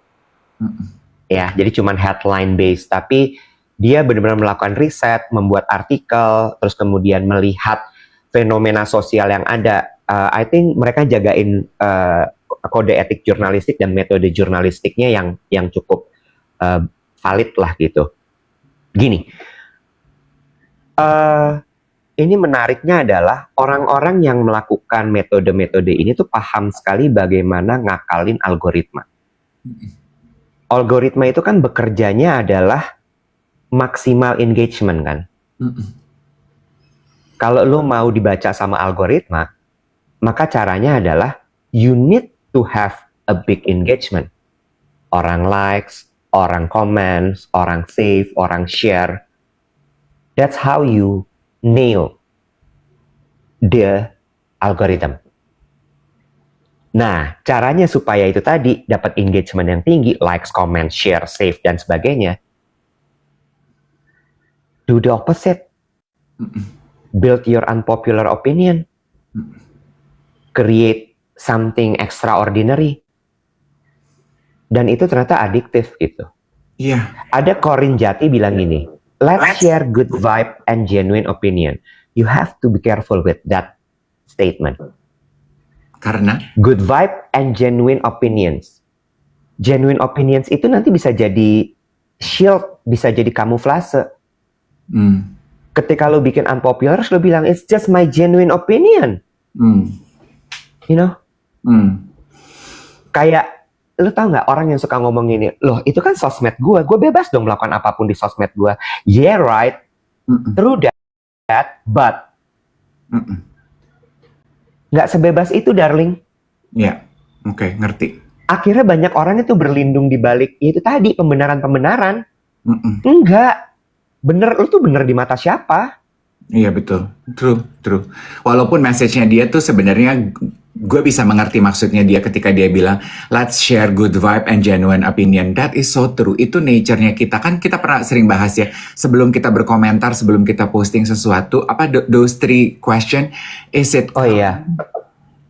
Ya, jadi cuma headline based, tapi dia benar-benar melakukan riset, membuat artikel, terus kemudian melihat fenomena sosial yang ada. I think mereka jagain kode etik jurnalistik dan metode jurnalistiknya yang cukup valid lah gitu. Gini, ini menariknya adalah orang-orang yang melakukan metode-metode ini tuh paham sekali bagaimana ngakalin algoritma. Algoritma itu kan bekerjanya adalah maksimal engagement kan. Kalau lo mau dibaca sama algoritma, maka caranya adalah you need to have a big engagement. Orang likes, orang comments, orang save, orang share. That's how you nail the algorithm. Nah, caranya supaya itu tadi dapat engagement yang tinggi, likes, comment, share, save, dan sebagainya. Do the opposite. Build your unpopular opinion. Create something extraordinary. Dan itu ternyata adiktif gitu. Iya. Ada Corin Jati bilang gini, let's share good vibe and genuine opinion. You have to be careful with that statement. Karena Good vibe and genuine opinions. Genuine opinions itu nanti bisa jadi shield, bisa jadi kamuflase. Ketika lo bikin unpopular, lo bilang it's just my genuine opinion. You know? Kayak lo tau nggak orang yang suka ngomong gini, loh itu kan sosmed gue bebas dong melakukan apapun di sosmed gue. Yeah right, true that, but nggak sebebas itu darling. ya, oke, ngerti. Akhirnya banyak orang itu berlindung di balik itu tadi pembenaran. Enggak, bener, lu tuh bener di mata siapa? Iya betul, true. Walaupun message-nya dia tuh sebenarnya gue bisa mengerti maksudnya dia ketika dia bilang let's share good vibe and genuine opinion. That is so true. Itu nature-nya kita. Kan kita pernah sering bahas ya, sebelum kita berkomentar, sebelum kita posting sesuatu, apa those 3 question, is it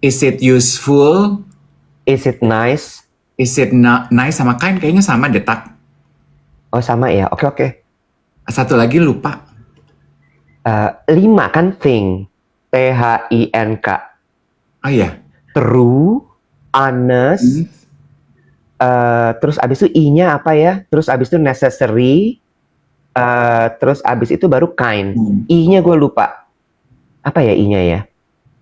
is it useful? Is it nice? Is it not nice? Sama kind kayaknya sama detak. Oh sama ya, oke. Satu lagi lupa. 5 kan think, THINK. Oh iya. True, honest, terus abis itu I-nya apa ya? Terus abis itu necessary, terus abis itu baru kind. I-nya gue lupa. Apa ya I-nya ya?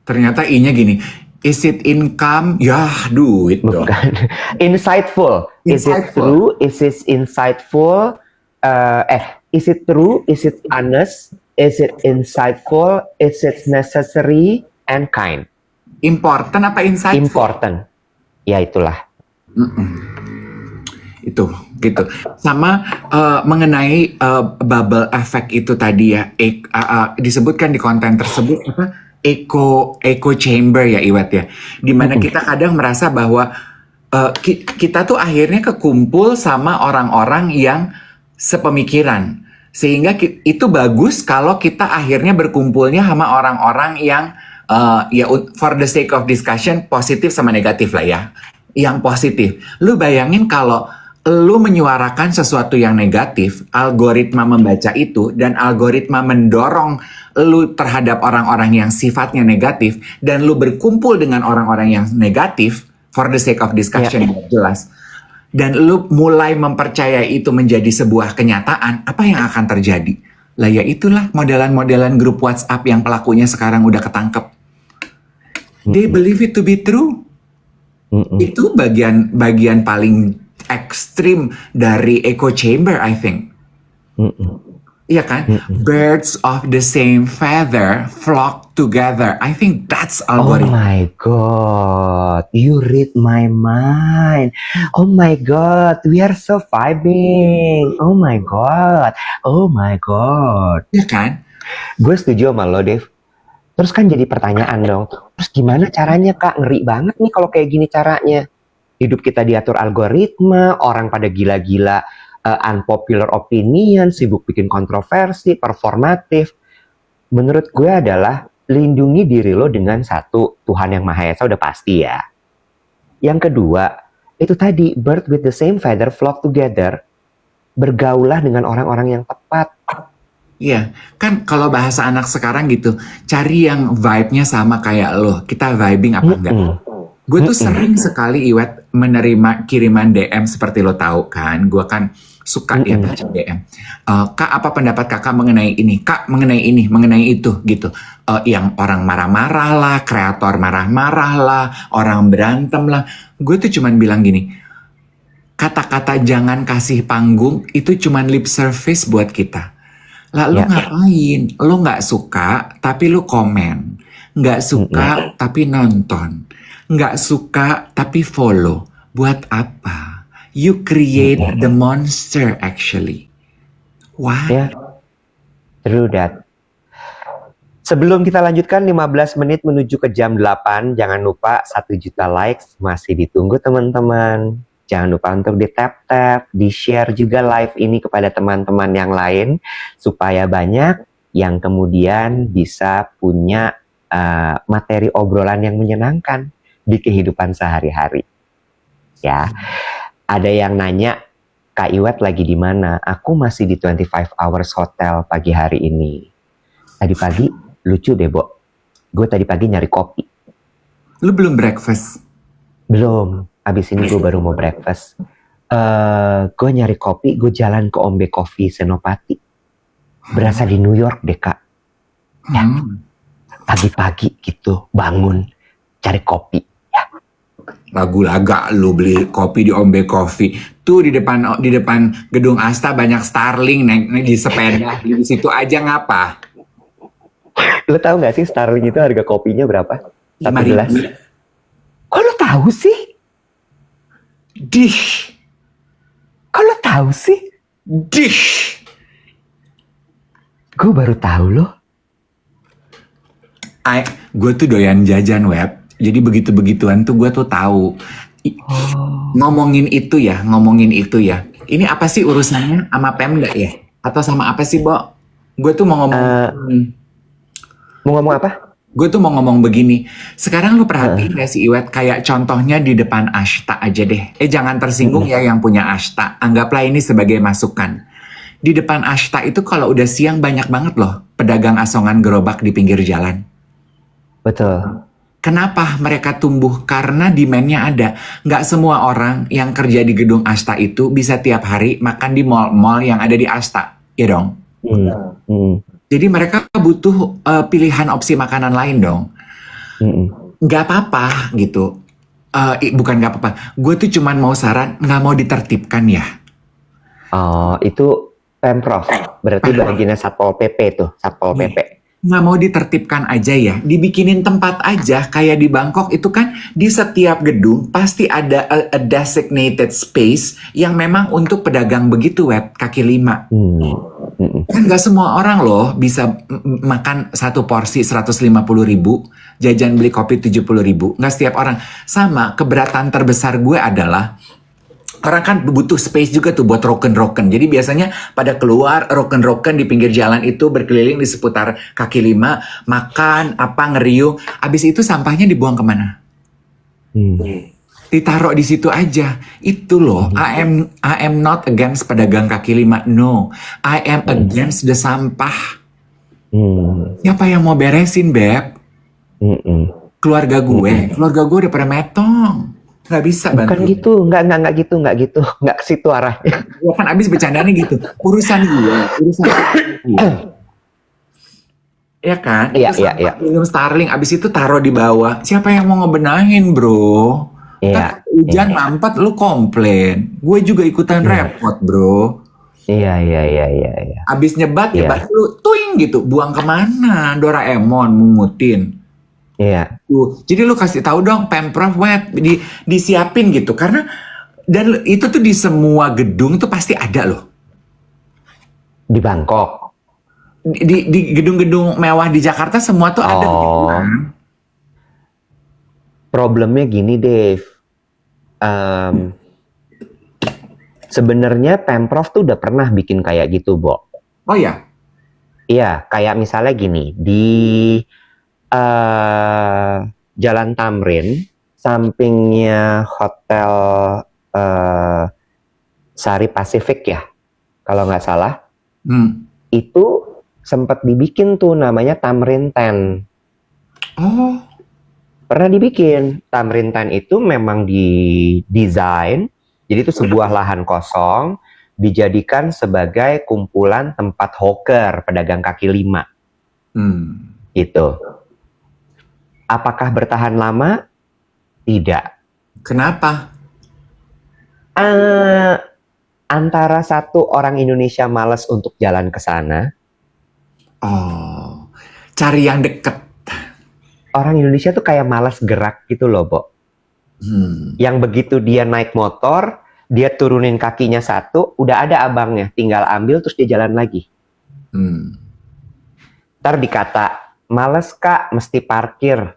Ternyata I-nya gini, Is it income? Ya, duit dong. Bukan. Insightful. Is it Insightful. true? Is it insightful? Is it true? Is it honest? Is it insightful? Is it necessary and kind? Important apa insightful? Important. Ya itulah. Itu gitu. Sama mengenai bubble effect itu tadi ya, disebutkan di konten tersebut apa? Echo chamber ya Iwet ya, dimana kita kadang merasa bahwa kita tuh akhirnya kekumpul sama orang-orang yang sepemikiran, sehingga itu bagus kalau kita akhirnya berkumpulnya sama orang-orang yang ya for the sake of discussion positif sama negatif lah ya, yang positif. Lu bayangin kalau lu menyuarakan sesuatu yang negatif, algoritma membaca itu dan algoritma mendorong lu terhadap orang-orang yang sifatnya negatif, dan lu berkumpul dengan orang-orang yang negatif for the sake of discussion yang jelas, dan lu mulai mempercayai itu menjadi sebuah kenyataan, apa yang akan terjadi? Lah ya itulah modelan-modelan grup WhatsApp yang pelakunya sekarang udah ketangkep. They believe it to be true. Itu bagian paling ekstrim dari echo chamber, I think. Iya kan? Birds of the same feather flock together. I think that's Oh algorithm. my God, you read my mind. Oh my God, we are so vibing. Oh my God, oh my God. Iya kan? Gue setuju sama lo, Dev. Terus kan jadi pertanyaan dong, terus gimana caranya Kak? Ngeri banget nih kalau kayak gini caranya. Hidup kita diatur algoritma, orang pada gila-gila unpopular opinion, sibuk bikin kontroversi, performatif. Menurut gue adalah lindungi diri lo dengan satu, Tuhan Yang Maha Esa udah pasti ya. Yang kedua, itu tadi, bird with the same feather flock together. Bergaulah dengan orang-orang yang tepat. Iya, kan kalau bahasa anak sekarang gitu, cari yang vibe-nya sama kayak lo. Kita vibing apa enggak? Gue tuh sering sekali Iwet menerima kiriman DM seperti lo tahu kan. Gue kan suka ya baca DM. Kak, apa pendapat kakak mengenai ini? Kak, mengenai ini, mengenai itu gitu. Yang orang marah-marah lah, kreator marah-marah lah, orang berantem lah. Gue tuh cuman bilang gini, kata-kata jangan kasih panggung itu cuman lip service buat kita. Lalu ngapain? Lo nggak suka tapi lo komen, nggak suka tapi nonton, nggak suka tapi follow. Buat apa? You create the monster actually. Why? Ya, true that. Sebelum kita lanjutkan 15 menit menuju ke jam 8, jangan lupa 1 juta likes masih ditunggu teman-teman. Jangan lupa untuk di-tap-tap, di-share juga live ini kepada teman-teman yang lain, supaya banyak yang kemudian bisa punya materi obrolan yang menyenangkan di kehidupan sehari-hari. Ya, ada yang nanya, Kak Iwet lagi di mana? Aku masih di 25 Hours Hotel pagi hari ini. Tadi pagi, lucu deh, Bo. Gue tadi pagi nyari kopi. Lu belum breakfast? Belum. Abis ini gue baru mau breakfast. Gue nyari kopi, gue jalan ke Ombe Coffee Senopati. Berasa di New York deh, Kak. Ya, pagi-pagi gitu, bangun, cari kopi. Ya. Lagu-laga lu beli kopi di Ombe Coffee. Tuh di depan gedung Asta banyak Starling naik di sepeda. Di situ aja ngapa? Lo tahu nggak sih Starling itu harga kopinya berapa? 1 5.000. gelas. Kok lo tahu sih? Dih. Kok lo tahu sih? Dih. Gue baru tahu loh. Gue tuh doyan jajan web. Jadi begitu-begituan tuh gue tuh tahu. Ngomongin itu ya. Ini apa sih urusannya sama Pemda ya? Atau sama apa sih, Bo? Gue tuh mau ngomong. Mau ngomong apa? Gue tuh mau ngomong begini. Sekarang lu perhatiin gak sih Iwet? Kayak contohnya di depan Ashta aja deh. Jangan tersinggung ya yang punya Ashta. Anggaplah ini sebagai masukan. Di depan Ashta itu kalau udah siang banyak banget loh pedagang asongan gerobak di pinggir jalan. Betul. Kenapa mereka tumbuh? Karena demand-nya ada. Nggak semua orang yang kerja di gedung Ashta itu bisa tiap hari makan di mall-mall yang ada di Ashta. Ya dong? Jadi mereka butuh pilihan opsi makanan lain dong. nggak apa-apa gitu. Bukan nggak apa-apa. Gue tuh cuman mau saran, nggak mau ditertibkan ya. Oh, itu Pemprov. Berarti bagiannya Satpol PP tuh, Satpol PP. Nggak mau ditertibkan aja ya, dibikinin tempat aja. Kayak di Bangkok itu kan di setiap gedung pasti ada a designated space yang memang untuk pedagang begitu, kaki lima. Kan nggak semua orang loh bisa makan satu porsi 150.000, jajan beli kopi 70.000. Nggak setiap orang. Sama, keberatan terbesar gue adalah orang kan butuh space juga tuh buat roken-roken. Jadi biasanya pada keluar roken-roken di pinggir jalan itu berkeliling di seputar kaki lima, makan, ngeriung. Abis itu sampahnya dibuang kemana? Ditaruh di situ aja. Itu loh, I am not against pedagang kaki lima. No, I am against the sampah. Siapa yang mau beresin, Beb? Keluarga gue udah pada metong. Nggak bisa Bukan bantu. gitu, nggak gitu, nggak ke situ arahnya. Gue kan abis bercandanya gitu. Urusan gue. Ya kan? Iya, Itu iya. William Starling abis itu taruh di bawah. Siapa yang mau ngebenahin, bro? Iya. Hujan mampet lu komplain. Gue juga ikutan repot, bro. Iya. Abis nyebat lu tuing gitu. Buang kemana? Doraemon mungutin. Iya. Jadi lu kasih tahu dong Pemprov disiapin gitu, karena dan itu tuh di semua gedung tuh pasti ada loh. Di Bangkok. Di gedung-gedung mewah di Jakarta semua tuh ada gitu kan. Problemnya gini, Dave. Sebenarnya Pemprov tuh udah pernah bikin kayak gitu, Bo. Oh ya? Iya, kayak misalnya gini, di Jalan Tamrin, sampingnya Hotel Sari Pacific ya, kalau nggak salah, itu sempat dibikin tuh namanya Tamrin Ten. Oh. Pernah dibikin. Tamrin Ten itu memang didesain, jadi itu sebuah lahan kosong, dijadikan sebagai kumpulan tempat hawker, pedagang kaki lima. Gitu. Apakah bertahan lama? Tidak. Kenapa? Antara satu orang Indonesia malas untuk jalan ke sana. Oh, cari yang deket. Orang Indonesia tuh kayak malas gerak gitu loh, Bo. Yang begitu dia naik motor, dia turunin kakinya satu, udah ada abangnya, tinggal ambil terus dia jalan lagi. Ntar dikata, males kak mesti parkir,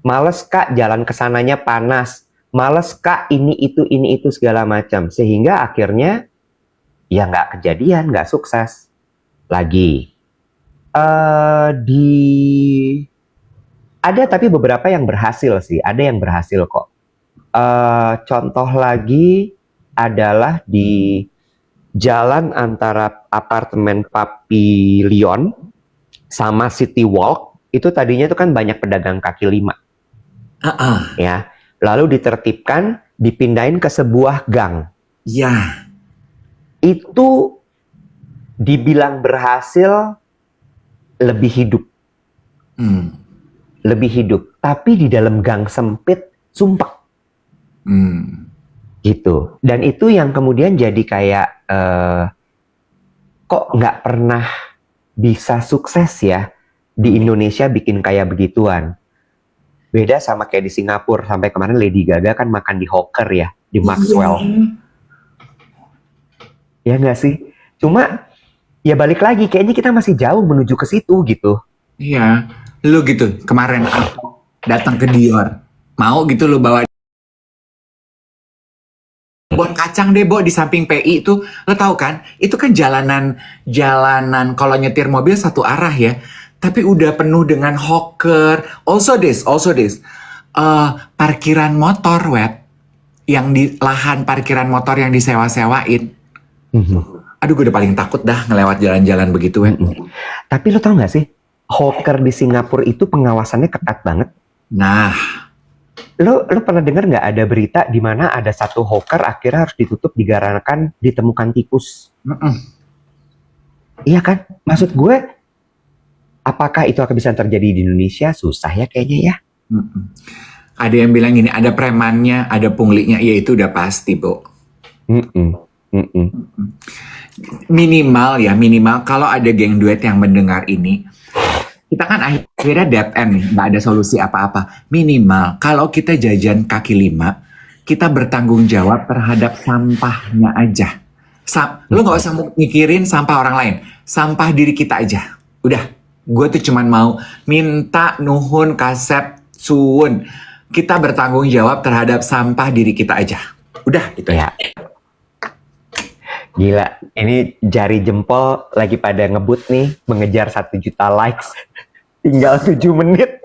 males kak jalan kesananya panas, males kak ini itu segala macam, sehingga akhirnya ya nggak kejadian, nggak sukses lagi. Ada tapi beberapa yang berhasil sih, ada yang berhasil kok. Contoh lagi adalah di jalan antara apartemen Papilion sama City Walk, itu tadinya itu kan banyak pedagang kaki lima. Ya, lalu ditertibkan, dipindahin ke sebuah gang. Ya. Itu dibilang berhasil, lebih hidup. Lebih hidup. Tapi di dalam gang sempit, sumpah. Gitu. Dan itu yang kemudian jadi kayak, kok nggak pernah bisa sukses ya di Indonesia bikin kayak begituan. Beda sama kayak di Singapura. Sampai kemarin Lady Gaga kan makan di hawker ya, di Maxwell. Ya nggak sih? Cuma ya balik lagi, kayaknya kita masih jauh menuju ke situ gitu. Iya. Lu gitu kemarin datang ke Dior, mau gitu lu bawa buat kacang deh, Bo, di samping PI itu, lo tahu kan? Itu kan jalanan kalau nyetir mobil satu arah ya, tapi udah penuh dengan hawker. Also this, parkiran motor, yang di lahan parkiran motor yang disewa-sewain. Aduh, gue udah paling takut dah ngelewat jalan-jalan begitu, Tapi lo tau gak sih, hawker di Singapura itu pengawasannya ketat banget. Nah, lo pernah dengar nggak ada berita di mana ada satu hawker akhirnya harus ditutup dikarenakan ditemukan tikus? Iya kan? Maksud gue, apakah itu akan bisa terjadi di Indonesia? Susah ya kayaknya ya. Mm-mm. Ada yang bilang gini, ada premannya, ada punglinya, ya itu udah pasti, Bu. Mm-mm. Mm-mm. Minimal kalau ada geng duet yang mendengar ini, kita kan akhirnya dead end nih, nggak ada solusi apa-apa. Minimal kalau kita jajan kaki lima, kita bertanggung jawab terhadap sampahnya aja. Lo nggak usah mikirin sampah orang lain, sampah diri kita aja. Udah, gue tuh cuman mau minta nuhun kasep suwun. Kita bertanggung jawab terhadap sampah diri kita aja. Udah, itu ya. Gila, ini jari jempol lagi pada ngebut nih, mengejar 1 juta likes. Tinggal 7 menit.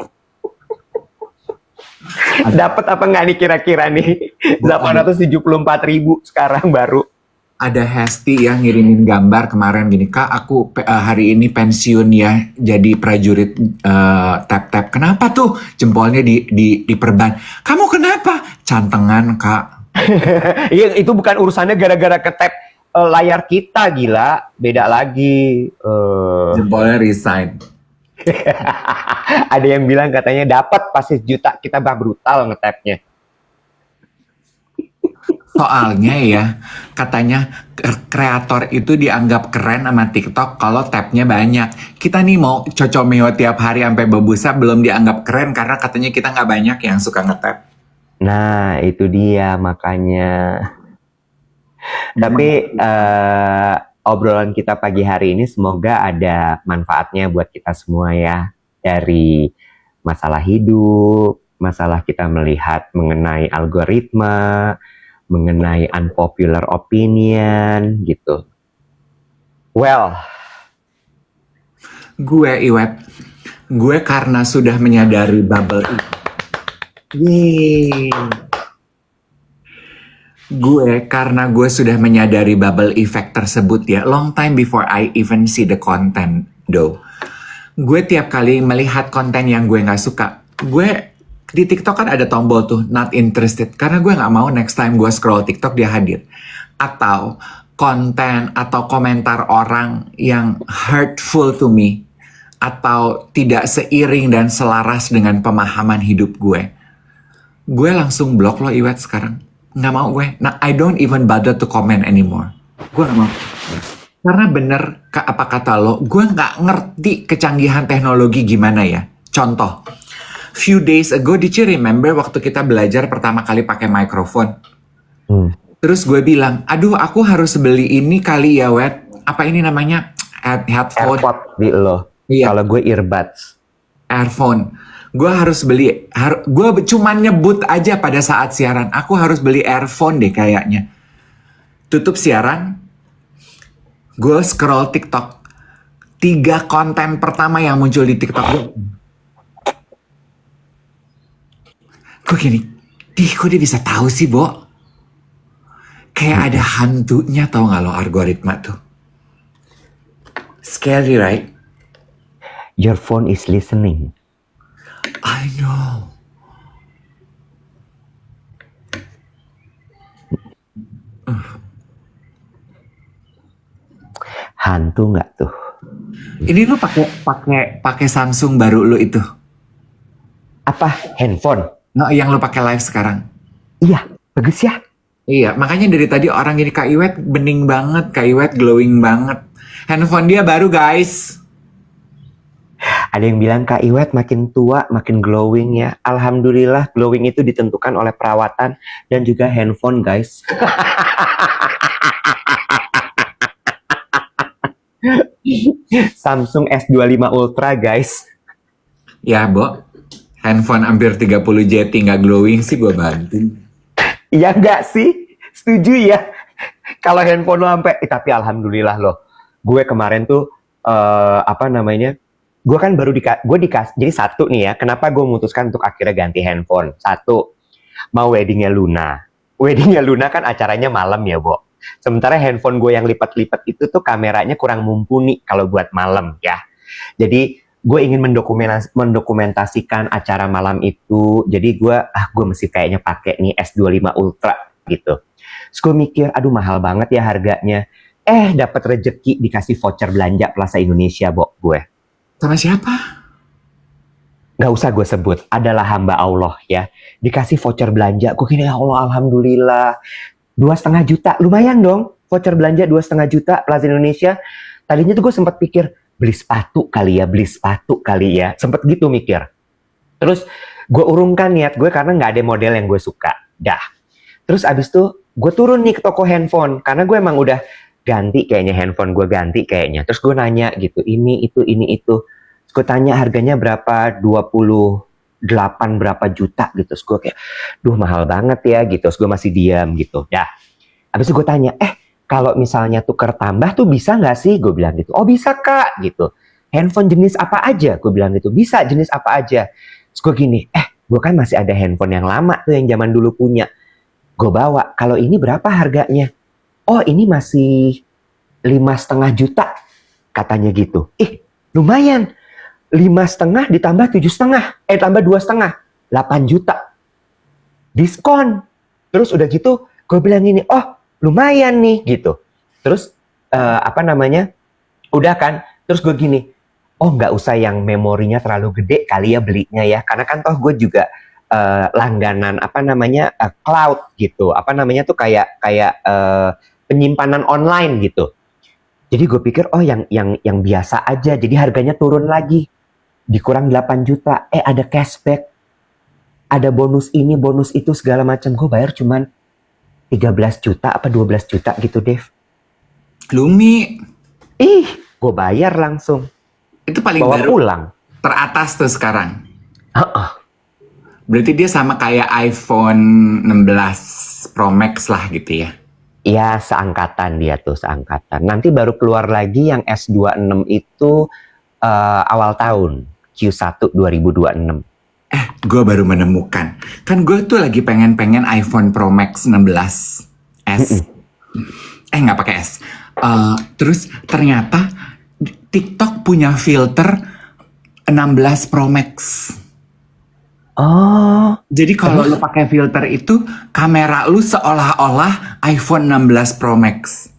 Dapat apa nggak nih kira-kira nih? 874.000 sekarang baru. Ada Hesti yang ngirimin gambar kemarin gini, Kak, aku hari ini pensiun ya jadi prajurit tap-tap. Kenapa tuh jempolnya diperban? Kamu kenapa? Cantengan, Kak. Iya, itu bukan urusannya gara-gara ketep layar kita, gila. Beda lagi. Jempolnya resign. Ada yang bilang katanya dapat pas 1 juta, kita bah brutal ngetapnya. Soalnya ya, katanya kreator itu dianggap keren sama TikTok kalau tabnya banyak. Kita nih mau cocomeo tiap hari sampai bebusa belum dianggap keren karena katanya kita nggak banyak yang suka ngetab. Nah, itu dia makanya. Tapi obrolan kita pagi hari ini semoga ada manfaatnya buat kita semua ya. Dari masalah hidup, masalah kita melihat mengenai algoritma, mengenai unpopular opinion gitu. Well, gue karena sudah menyadari bubble itu. Karena gue sudah menyadari bubble effect tersebut ya, long time before I even see the content though. Gue tiap kali melihat konten yang gue nggak suka, gue di TikTok kan ada tombol tuh not interested, karena gue nggak mau next time gue scroll TikTok dia hadir. Atau konten atau komentar orang yang hurtful to me atau tidak seiring dan selaras dengan pemahaman hidup gue langsung blok lo Iwet sekarang. Nggak mau gue. Nah, I don't even bother to comment anymore. Gue nggak mau. Karena bener apa kata lo, gue nggak ngerti kecanggihan teknologi gimana ya. Contoh, few days ago, did you remember waktu kita belajar pertama kali pakai mikrofon? Terus gue bilang, aduh aku harus beli ini kali ya, Wet. Apa ini namanya? Headphone. AirPod di lo. Iya. Kalau gue earbuds. Earphone. Gue harus beli, gue cuma nyebut aja pada saat siaran. Aku harus beli earphone deh kayaknya. Tutup siaran, gue scroll TikTok. 3 konten pertama yang muncul di TikTok gue gini, kok dia bisa tahu sih, Bo? Kayak ada hantunya, tau gak lo algoritma tuh? Scary, right? Your phone is listening. I know. Hantu nggak tuh? Ini lo pakai Samsung baru lo itu? Apa? Handphone? No, yang lo pakai live sekarang? Iya, bagus ya. Iya, makanya dari tadi orang gini, Kak Iwet bening banget, Kak Iwet glowing banget. Handphone dia baru, guys. Ada yang bilang Kak Iwet makin tua, makin glowing ya. Alhamdulillah, glowing itu ditentukan oleh perawatan dan juga handphone, guys. Samsung S25 Ultra, guys. Ya, Bo. Handphone hampir 30 JT nggak glowing sih gue bantu. Iya nggak sih? Setuju ya? Kalau handphone lo sampai, tapi alhamdulillah loh. Gue kemarin tuh, gue kan baru dikasih, jadi satu nih ya, kenapa gue memutuskan untuk akhirnya ganti handphone? Satu, mau weddingnya Luna. Weddingnya Luna kan acaranya malam ya, Bo. Sementara handphone gue yang lipat-lipat itu tuh kameranya kurang mumpuni kalau buat malam ya. Jadi gue ingin mendokumentasikan acara malam itu. Jadi gue mesti kayaknya pakai nih S25 Ultra gitu. Terus gue mikir, aduh mahal banget ya harganya. Dapat rezeki dikasih voucher belanja Plaza Indonesia, Bo, gue. Sama siapa? nggak usah gue sebut, adalah hamba Allah ya. Dikasih voucher belanja, gue gini, ya Allah, alhamdulillah. 2,5 juta, lumayan dong. Voucher belanja 2,5 juta, Plaza Indonesia. Tadinya tuh gue sempat pikir, beli sepatu kali ya. Sempet gitu mikir. Terus gue urungkan niat gue karena nggak ada model yang gue suka. Dah. Terus abis itu gue turun nih ke toko handphone. Karena gue emang udah ganti kayaknya handphone gue ganti kayaknya. Terus gue nanya gitu, ini itu. Terus gue tanya harganya berapa, 28 berapa juta gitu. Terus gue kayak, duh mahal banget ya gitu. Terus gue masih diam gitu. Dah. Habis itu gue tanya, kalau misalnya tuker tambah tuh bisa nggak sih? Gue bilang gitu. Oh bisa kak gitu. Handphone jenis apa aja? Gue bilang gitu. Bisa jenis apa aja? Terus gue gini, gue kan masih ada handphone yang lama tuh yang zaman dulu punya. Gue bawa. Kalau ini berapa harganya? Oh ini masih 5,5 juta. Katanya gitu. Lumayan. 5,5 ditambah 7,5. Tambah 2,5. 8 juta. Diskon. Terus udah gitu, gue bilang gini, oh lumayan nih gitu. Terus udah kan. Terus gue gini, oh nggak usah yang memorinya terlalu gede kali ya belinya ya. Karena kan toh gue juga langganan cloud gitu. Tuh kayak penyimpanan online gitu. Jadi gue pikir oh yang biasa aja. Jadi harganya turun lagi. Dikurang 8 juta. Ada cashback. Ada bonus ini, bonus itu segala macam. Gue bayar cuman 13 juta apa 12 juta gitu, Dev. Lumi. Gue bayar langsung. Itu paling bawa baru. Pulang. Teratas tuh sekarang. Berarti dia sama kayak iPhone 16 Pro Max lah gitu ya? Iya, seangkatan dia tuh, seangkatan. Nanti baru keluar lagi yang S26 itu awal tahun. Q1 2026. Gue baru menemukan. Kan gue tuh lagi pengen iPhone Pro Max 16 S. Nggak pakai S. Terus ternyata TikTok punya filter 16 Pro Max. Oh. Jadi kalau lo pakai filter itu, kamera lu seolah-olah iPhone 16 Pro Max.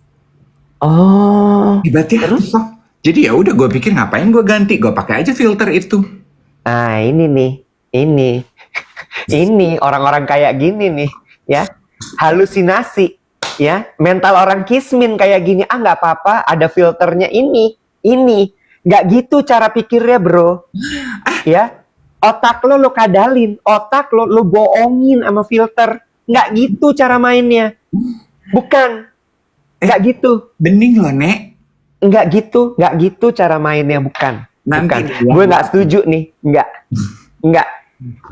Oh. Hebat ya TikTok. Jadi ya udah gue pikir ngapain gue ganti, gue pakai aja filter itu. Nah ini nih, ini orang-orang kayak gini nih, ya halusinasi, ya mental orang kismin kayak gini. Nggak apa-apa, ada filternya ini, nggak gitu cara pikirnya bro, ya otak lo kadalin, otak lo bohongin sama filter, nggak gitu cara mainnya, bukan, nggak gitu. Bening loh Nek. Nggak gitu cara mainnya, bukan. Nanti Gue nggak setuju nih, nggak.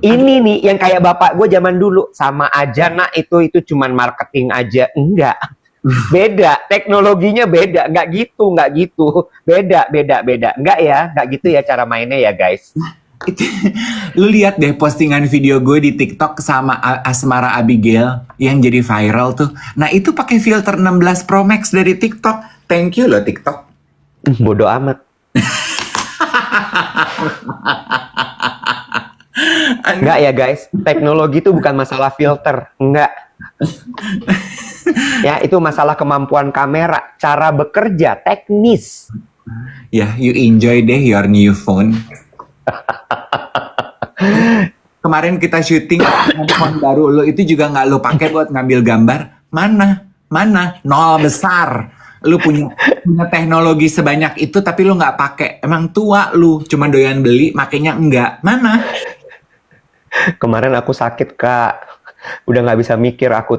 Ini nih yang kayak bapak gue zaman dulu, sama aja nak itu cuman marketing aja, enggak. Beda, teknologinya beda, nggak gitu, beda, nggak gitu ya cara mainnya ya guys. Lu lihat deh postingan video gue di TikTok sama Asmara Abigail yang jadi viral tuh. Nah itu pakai filter 16 Pro Max dari TikTok. Thank you loh TikTok. Bodoh amat. Enggak ya guys, teknologi itu bukan masalah filter, enggak. Ya itu masalah kemampuan kamera, cara bekerja, teknis. Ya, you enjoy deh your new phone. Kemarin kita syuting handphone baru lo itu juga nggak lo pakai buat ngambil gambar. Mana? Nol besar. Lu punya teknologi sebanyak itu tapi lu nggak pakai. Emang tua lu, cuma doyan beli, makanya enggak. Mana? Kemarin aku sakit kak, udah nggak bisa mikir aku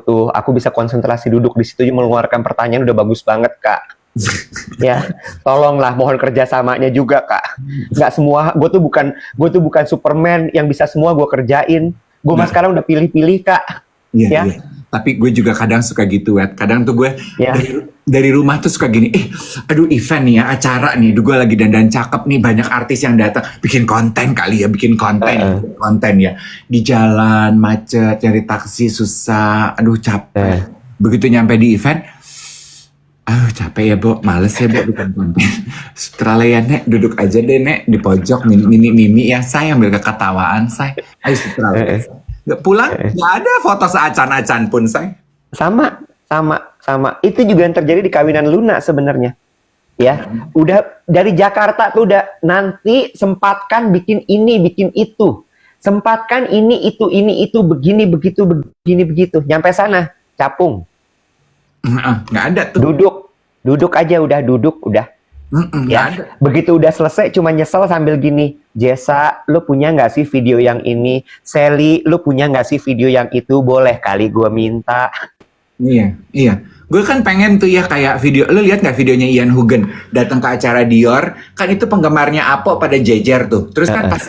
bisa konsentrasi duduk di situ mengeluarkan pertanyaan udah bagus banget kak. Ya, tolonglah mohon kerjasamanya juga kak. Nggak semua, gue tuh bukan Superman yang bisa semua gue kerjain. Gue mah sekarang udah pilih-pilih kak. Iya. Tapi gue juga kadang suka gitu, Wet. Kadang tuh gue dari rumah tuh suka gini, aduh event nih ya, acara nih, gue lagi dandan cakep nih, banyak artis yang datang, bikin konten kali ya, bikin konten ya. Di jalan, macet, cari taksi, susah, aduh capek. Begitu nyampe di event, aduh capek ya, Bo, males ya, Bo, bikin konten. Setelah ya, Nek, duduk aja deh, Nek, di pojok, mimi ya, saya ambil keketawaan, saya. Ayo setelah Gak pulang, gak ada foto seacan-acan pun, say. Sama. Itu juga yang terjadi di kawinan Luna sebenarnya. Ya, udah dari Jakarta tuh udah nanti sempatkan bikin ini, bikin itu. Sempatkan ini itu, begini, begitu, begini, begitu. Nyampe sana, capung. Nggak ada tuh. Duduk aja, udah duduk, udah. Nggak Ya, ada. begitu udah selesai cuma nyesel sambil gini, Jessa, lu punya nggak sih video yang ini? Sally, lu punya nggak sih video yang itu? Boleh kali gue minta. Iya, iya. Gue kan pengen tuh ya kayak video, lu lihat nggak videonya Ian Hugen datang ke acara Dior, kan itu penggemarnya Apo pada jejer tuh. Terus kan pas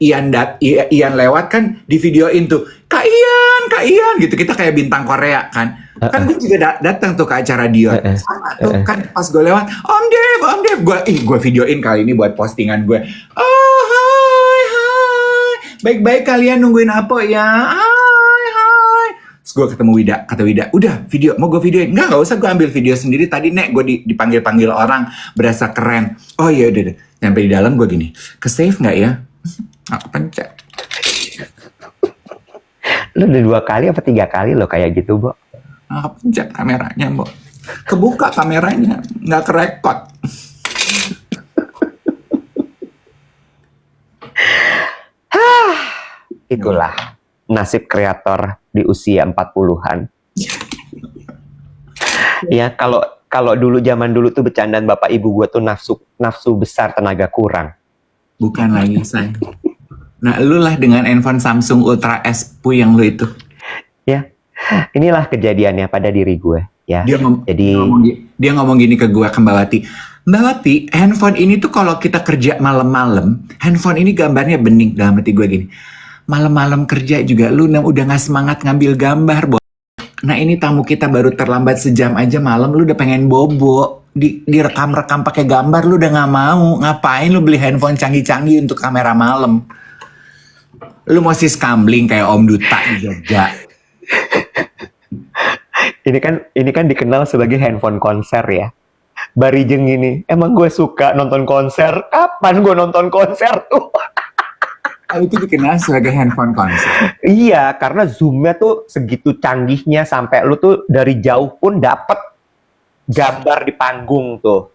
Ian lewat kan di videoin tuh, Kak Ian gitu. Kita kayak bintang Korea kan. Kan gue juga datang tuh ke acara Dior. Sama tuh kan pas gue lewat, Om Dev, gue videoin kali ini buat postingan gue. Oh hai, baik-baik kalian nungguin Apo ya. Terus gue ketemu kata Wida, udah video, mau gue videoin? Nggak usah, gue ambil video sendiri. Tadi Nek, gue dipanggil-panggil orang, berasa keren. Oh iya udah. Sampai di dalam gue gini, ke save nggak ya? Aku pencet. Lu udah 2 kali apa 3 kali lo kayak gitu, Bo? Aku pencet kameranya, Bo. Kebuka kameranya, nggak kerekod. Itulah nasib kreator di usia 40-an. Ya, kalau dulu zaman dulu tuh bercandaan bapak ibu gue tuh nafsu besar tenaga kurang. Bukan lagi, say. Nah, lu lah dengan handphone Samsung Ultra S yang lu itu. Ya, inilah kejadiannya pada diri gue. Ya, Dia ngomong gini ke gue, ke Mbak Wati. Mbak Wati, handphone ini tuh kalau kita kerja malam-malam, handphone ini gambarnya bening. Dalam hati gue gini, malam-malam kerja juga lu udah gak semangat ngambil gambar, Bo. Nah ini tamu kita baru terlambat sejam aja malam, lu udah pengen bobo. Direkam-rekam pakai gambar, lu udah gak mau. Ngapain lu beli handphone canggih-canggih untuk kamera malam? Lu mau sis kambling kayak Om Duta di Jogja. Ini kan dikenal sebagai handphone konser ya. Barijeng ini, emang gue suka nonton konser. Kapan gue nonton konser tuh? Itu dikenal sebagai handphone konser. Iya, karena zoomnya tuh segitu canggihnya sampai lu tuh dari jauh pun dapet gambar di panggung tuh.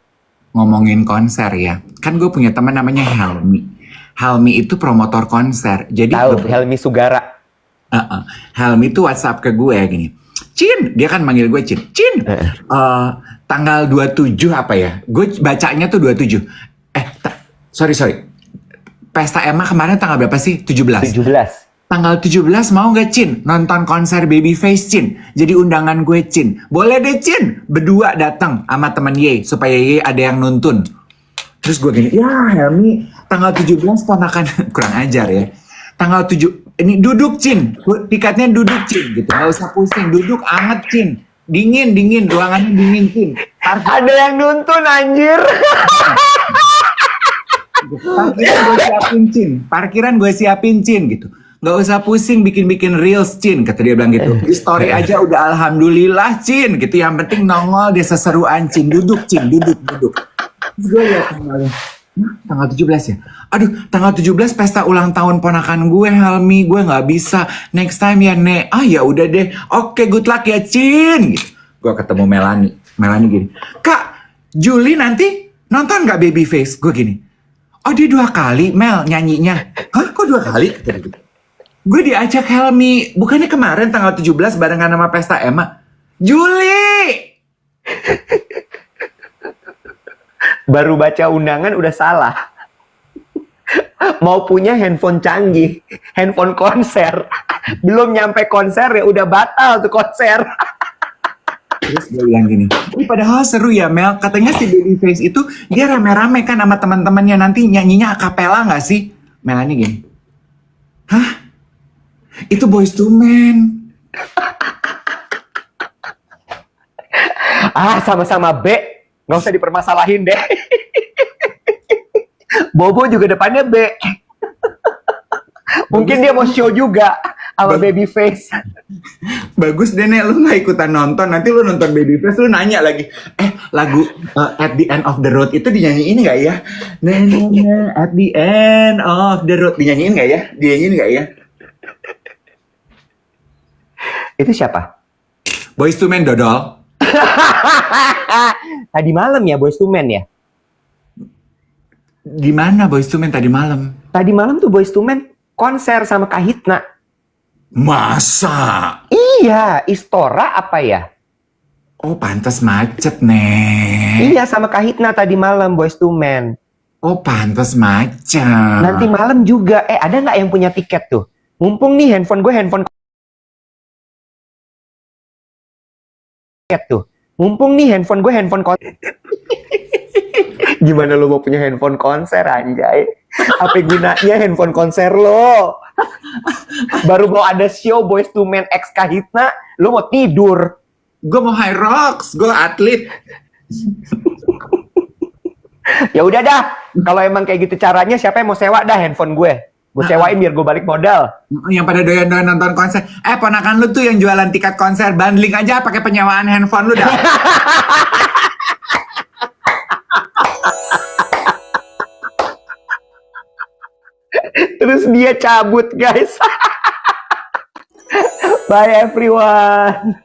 Ngomongin konser ya, kan gue punya teman namanya Helmi. Helmi itu promotor konser. Jadi Tahu, Helmi Sugara. Helmi tuh WhatsApp ke gue gini, Cin, dia kan manggil gue Cin. Tanggal 27 apa ya? Gue bacanya tuh 27. Sorry. Pesta Emma kemarin tanggal berapa sih? 17. Tanggal 17 mau gak Cin? Nonton konser Babyface Cin. Jadi undangan gue Cin. Boleh deh Cin. Berdua datang sama temen Ye. Supaya Ye ada yang nuntun. Terus gue gini, ya Helmi tanggal 17 ponakan. Kurang ajar ya. Tanggal 7, ini duduk Cin. Tiketnya duduk Cin gitu. Gak usah pusing. Duduk anget Cin. Dingin. Ruangannya dingin Cin. Ada yang nuntun anjir. Parkiran gue siapin Cin gitu. Gak usah pusing bikin reels Cin, kata dia bilang gitu. Di story aja udah alhamdulillah Cin gitu. Yang penting nongol dia seseruan Cin. Duduk Cin, duduk. Terus gue liat tanggal 17 ya. Aduh, tanggal 17 pesta ulang tahun ponakan gue Helmi. Gue gak bisa. Next time ya Nek. Ya udah deh. Oke, good luck ya Cin gitu. Gue ketemu Melanie gini, Kak, Juli nanti nonton gak Babyface? Gue gini, oh dia 2 kali Mel nyanyinya. Hah kok 2 kali? Gue diajak Helmi. Bukannya kemarin tanggal 17 barengan sama pesta Emma? Juli! Baru baca undangan udah salah. Mau punya handphone canggih, handphone konser. Belum nyampe konser ya udah batal tuh konser. Terus gue bilang gini, padahal seru ya Mel. Katanya si Babyface itu dia rame-rame kan sama teman-temannya. Nanti nyanyinya akapela gak sih? Melanie gini, hah? Itu Boyz II Men. Sama-sama B. Gak usah dipermasalahin deh. Bobo juga depannya B. Mungkin dia mau show juga sama Babyface. Bagus deh Nek, lu gak ikutan nonton. Nanti lu nonton Babyface, lu nanya lagi, lagu At the End of the Road itu dinyanyiin gak ya? At the End of the Road dinyanyiin gak ya? Dinyanyiin gak ya? Itu siapa? Boyz II Men, Dodol. Tadi malam ya Boyz II Men ya? Di mana Boyz II Men tadi malam? Tadi malam tuh Boyz II Men konser sama Kahitna. Masa? Iya, Istora apa ya? Oh, pantas macet, Nek. Iya, sama Kahitna tadi malam Boyz II Men. Oh, pantas macet. Nanti malam juga. Ada nggak yang punya tiket tuh? Mumpung nih handphone gue handphone tiket tuh. Mumpung nih handphone gue handphone konser. Gimana lo mau punya handphone konser anjay? Apa gunanya handphone konser lo? Baru mau ada show Boyz II Men X Kahitna, lo mau tidur. Gue mau high rocks, gue atlet. Ya udah dah, kalau emang kayak gitu caranya, siapa yang mau sewa dah handphone gue? Gue sewain biar gue balik modal. Yang pada doyan-doyan nonton konser. Ponakan lu tuh yang jualan tiket konser, bundling aja pakai penyewaan handphone lu dah. Terus dia cabut guys. Bye everyone.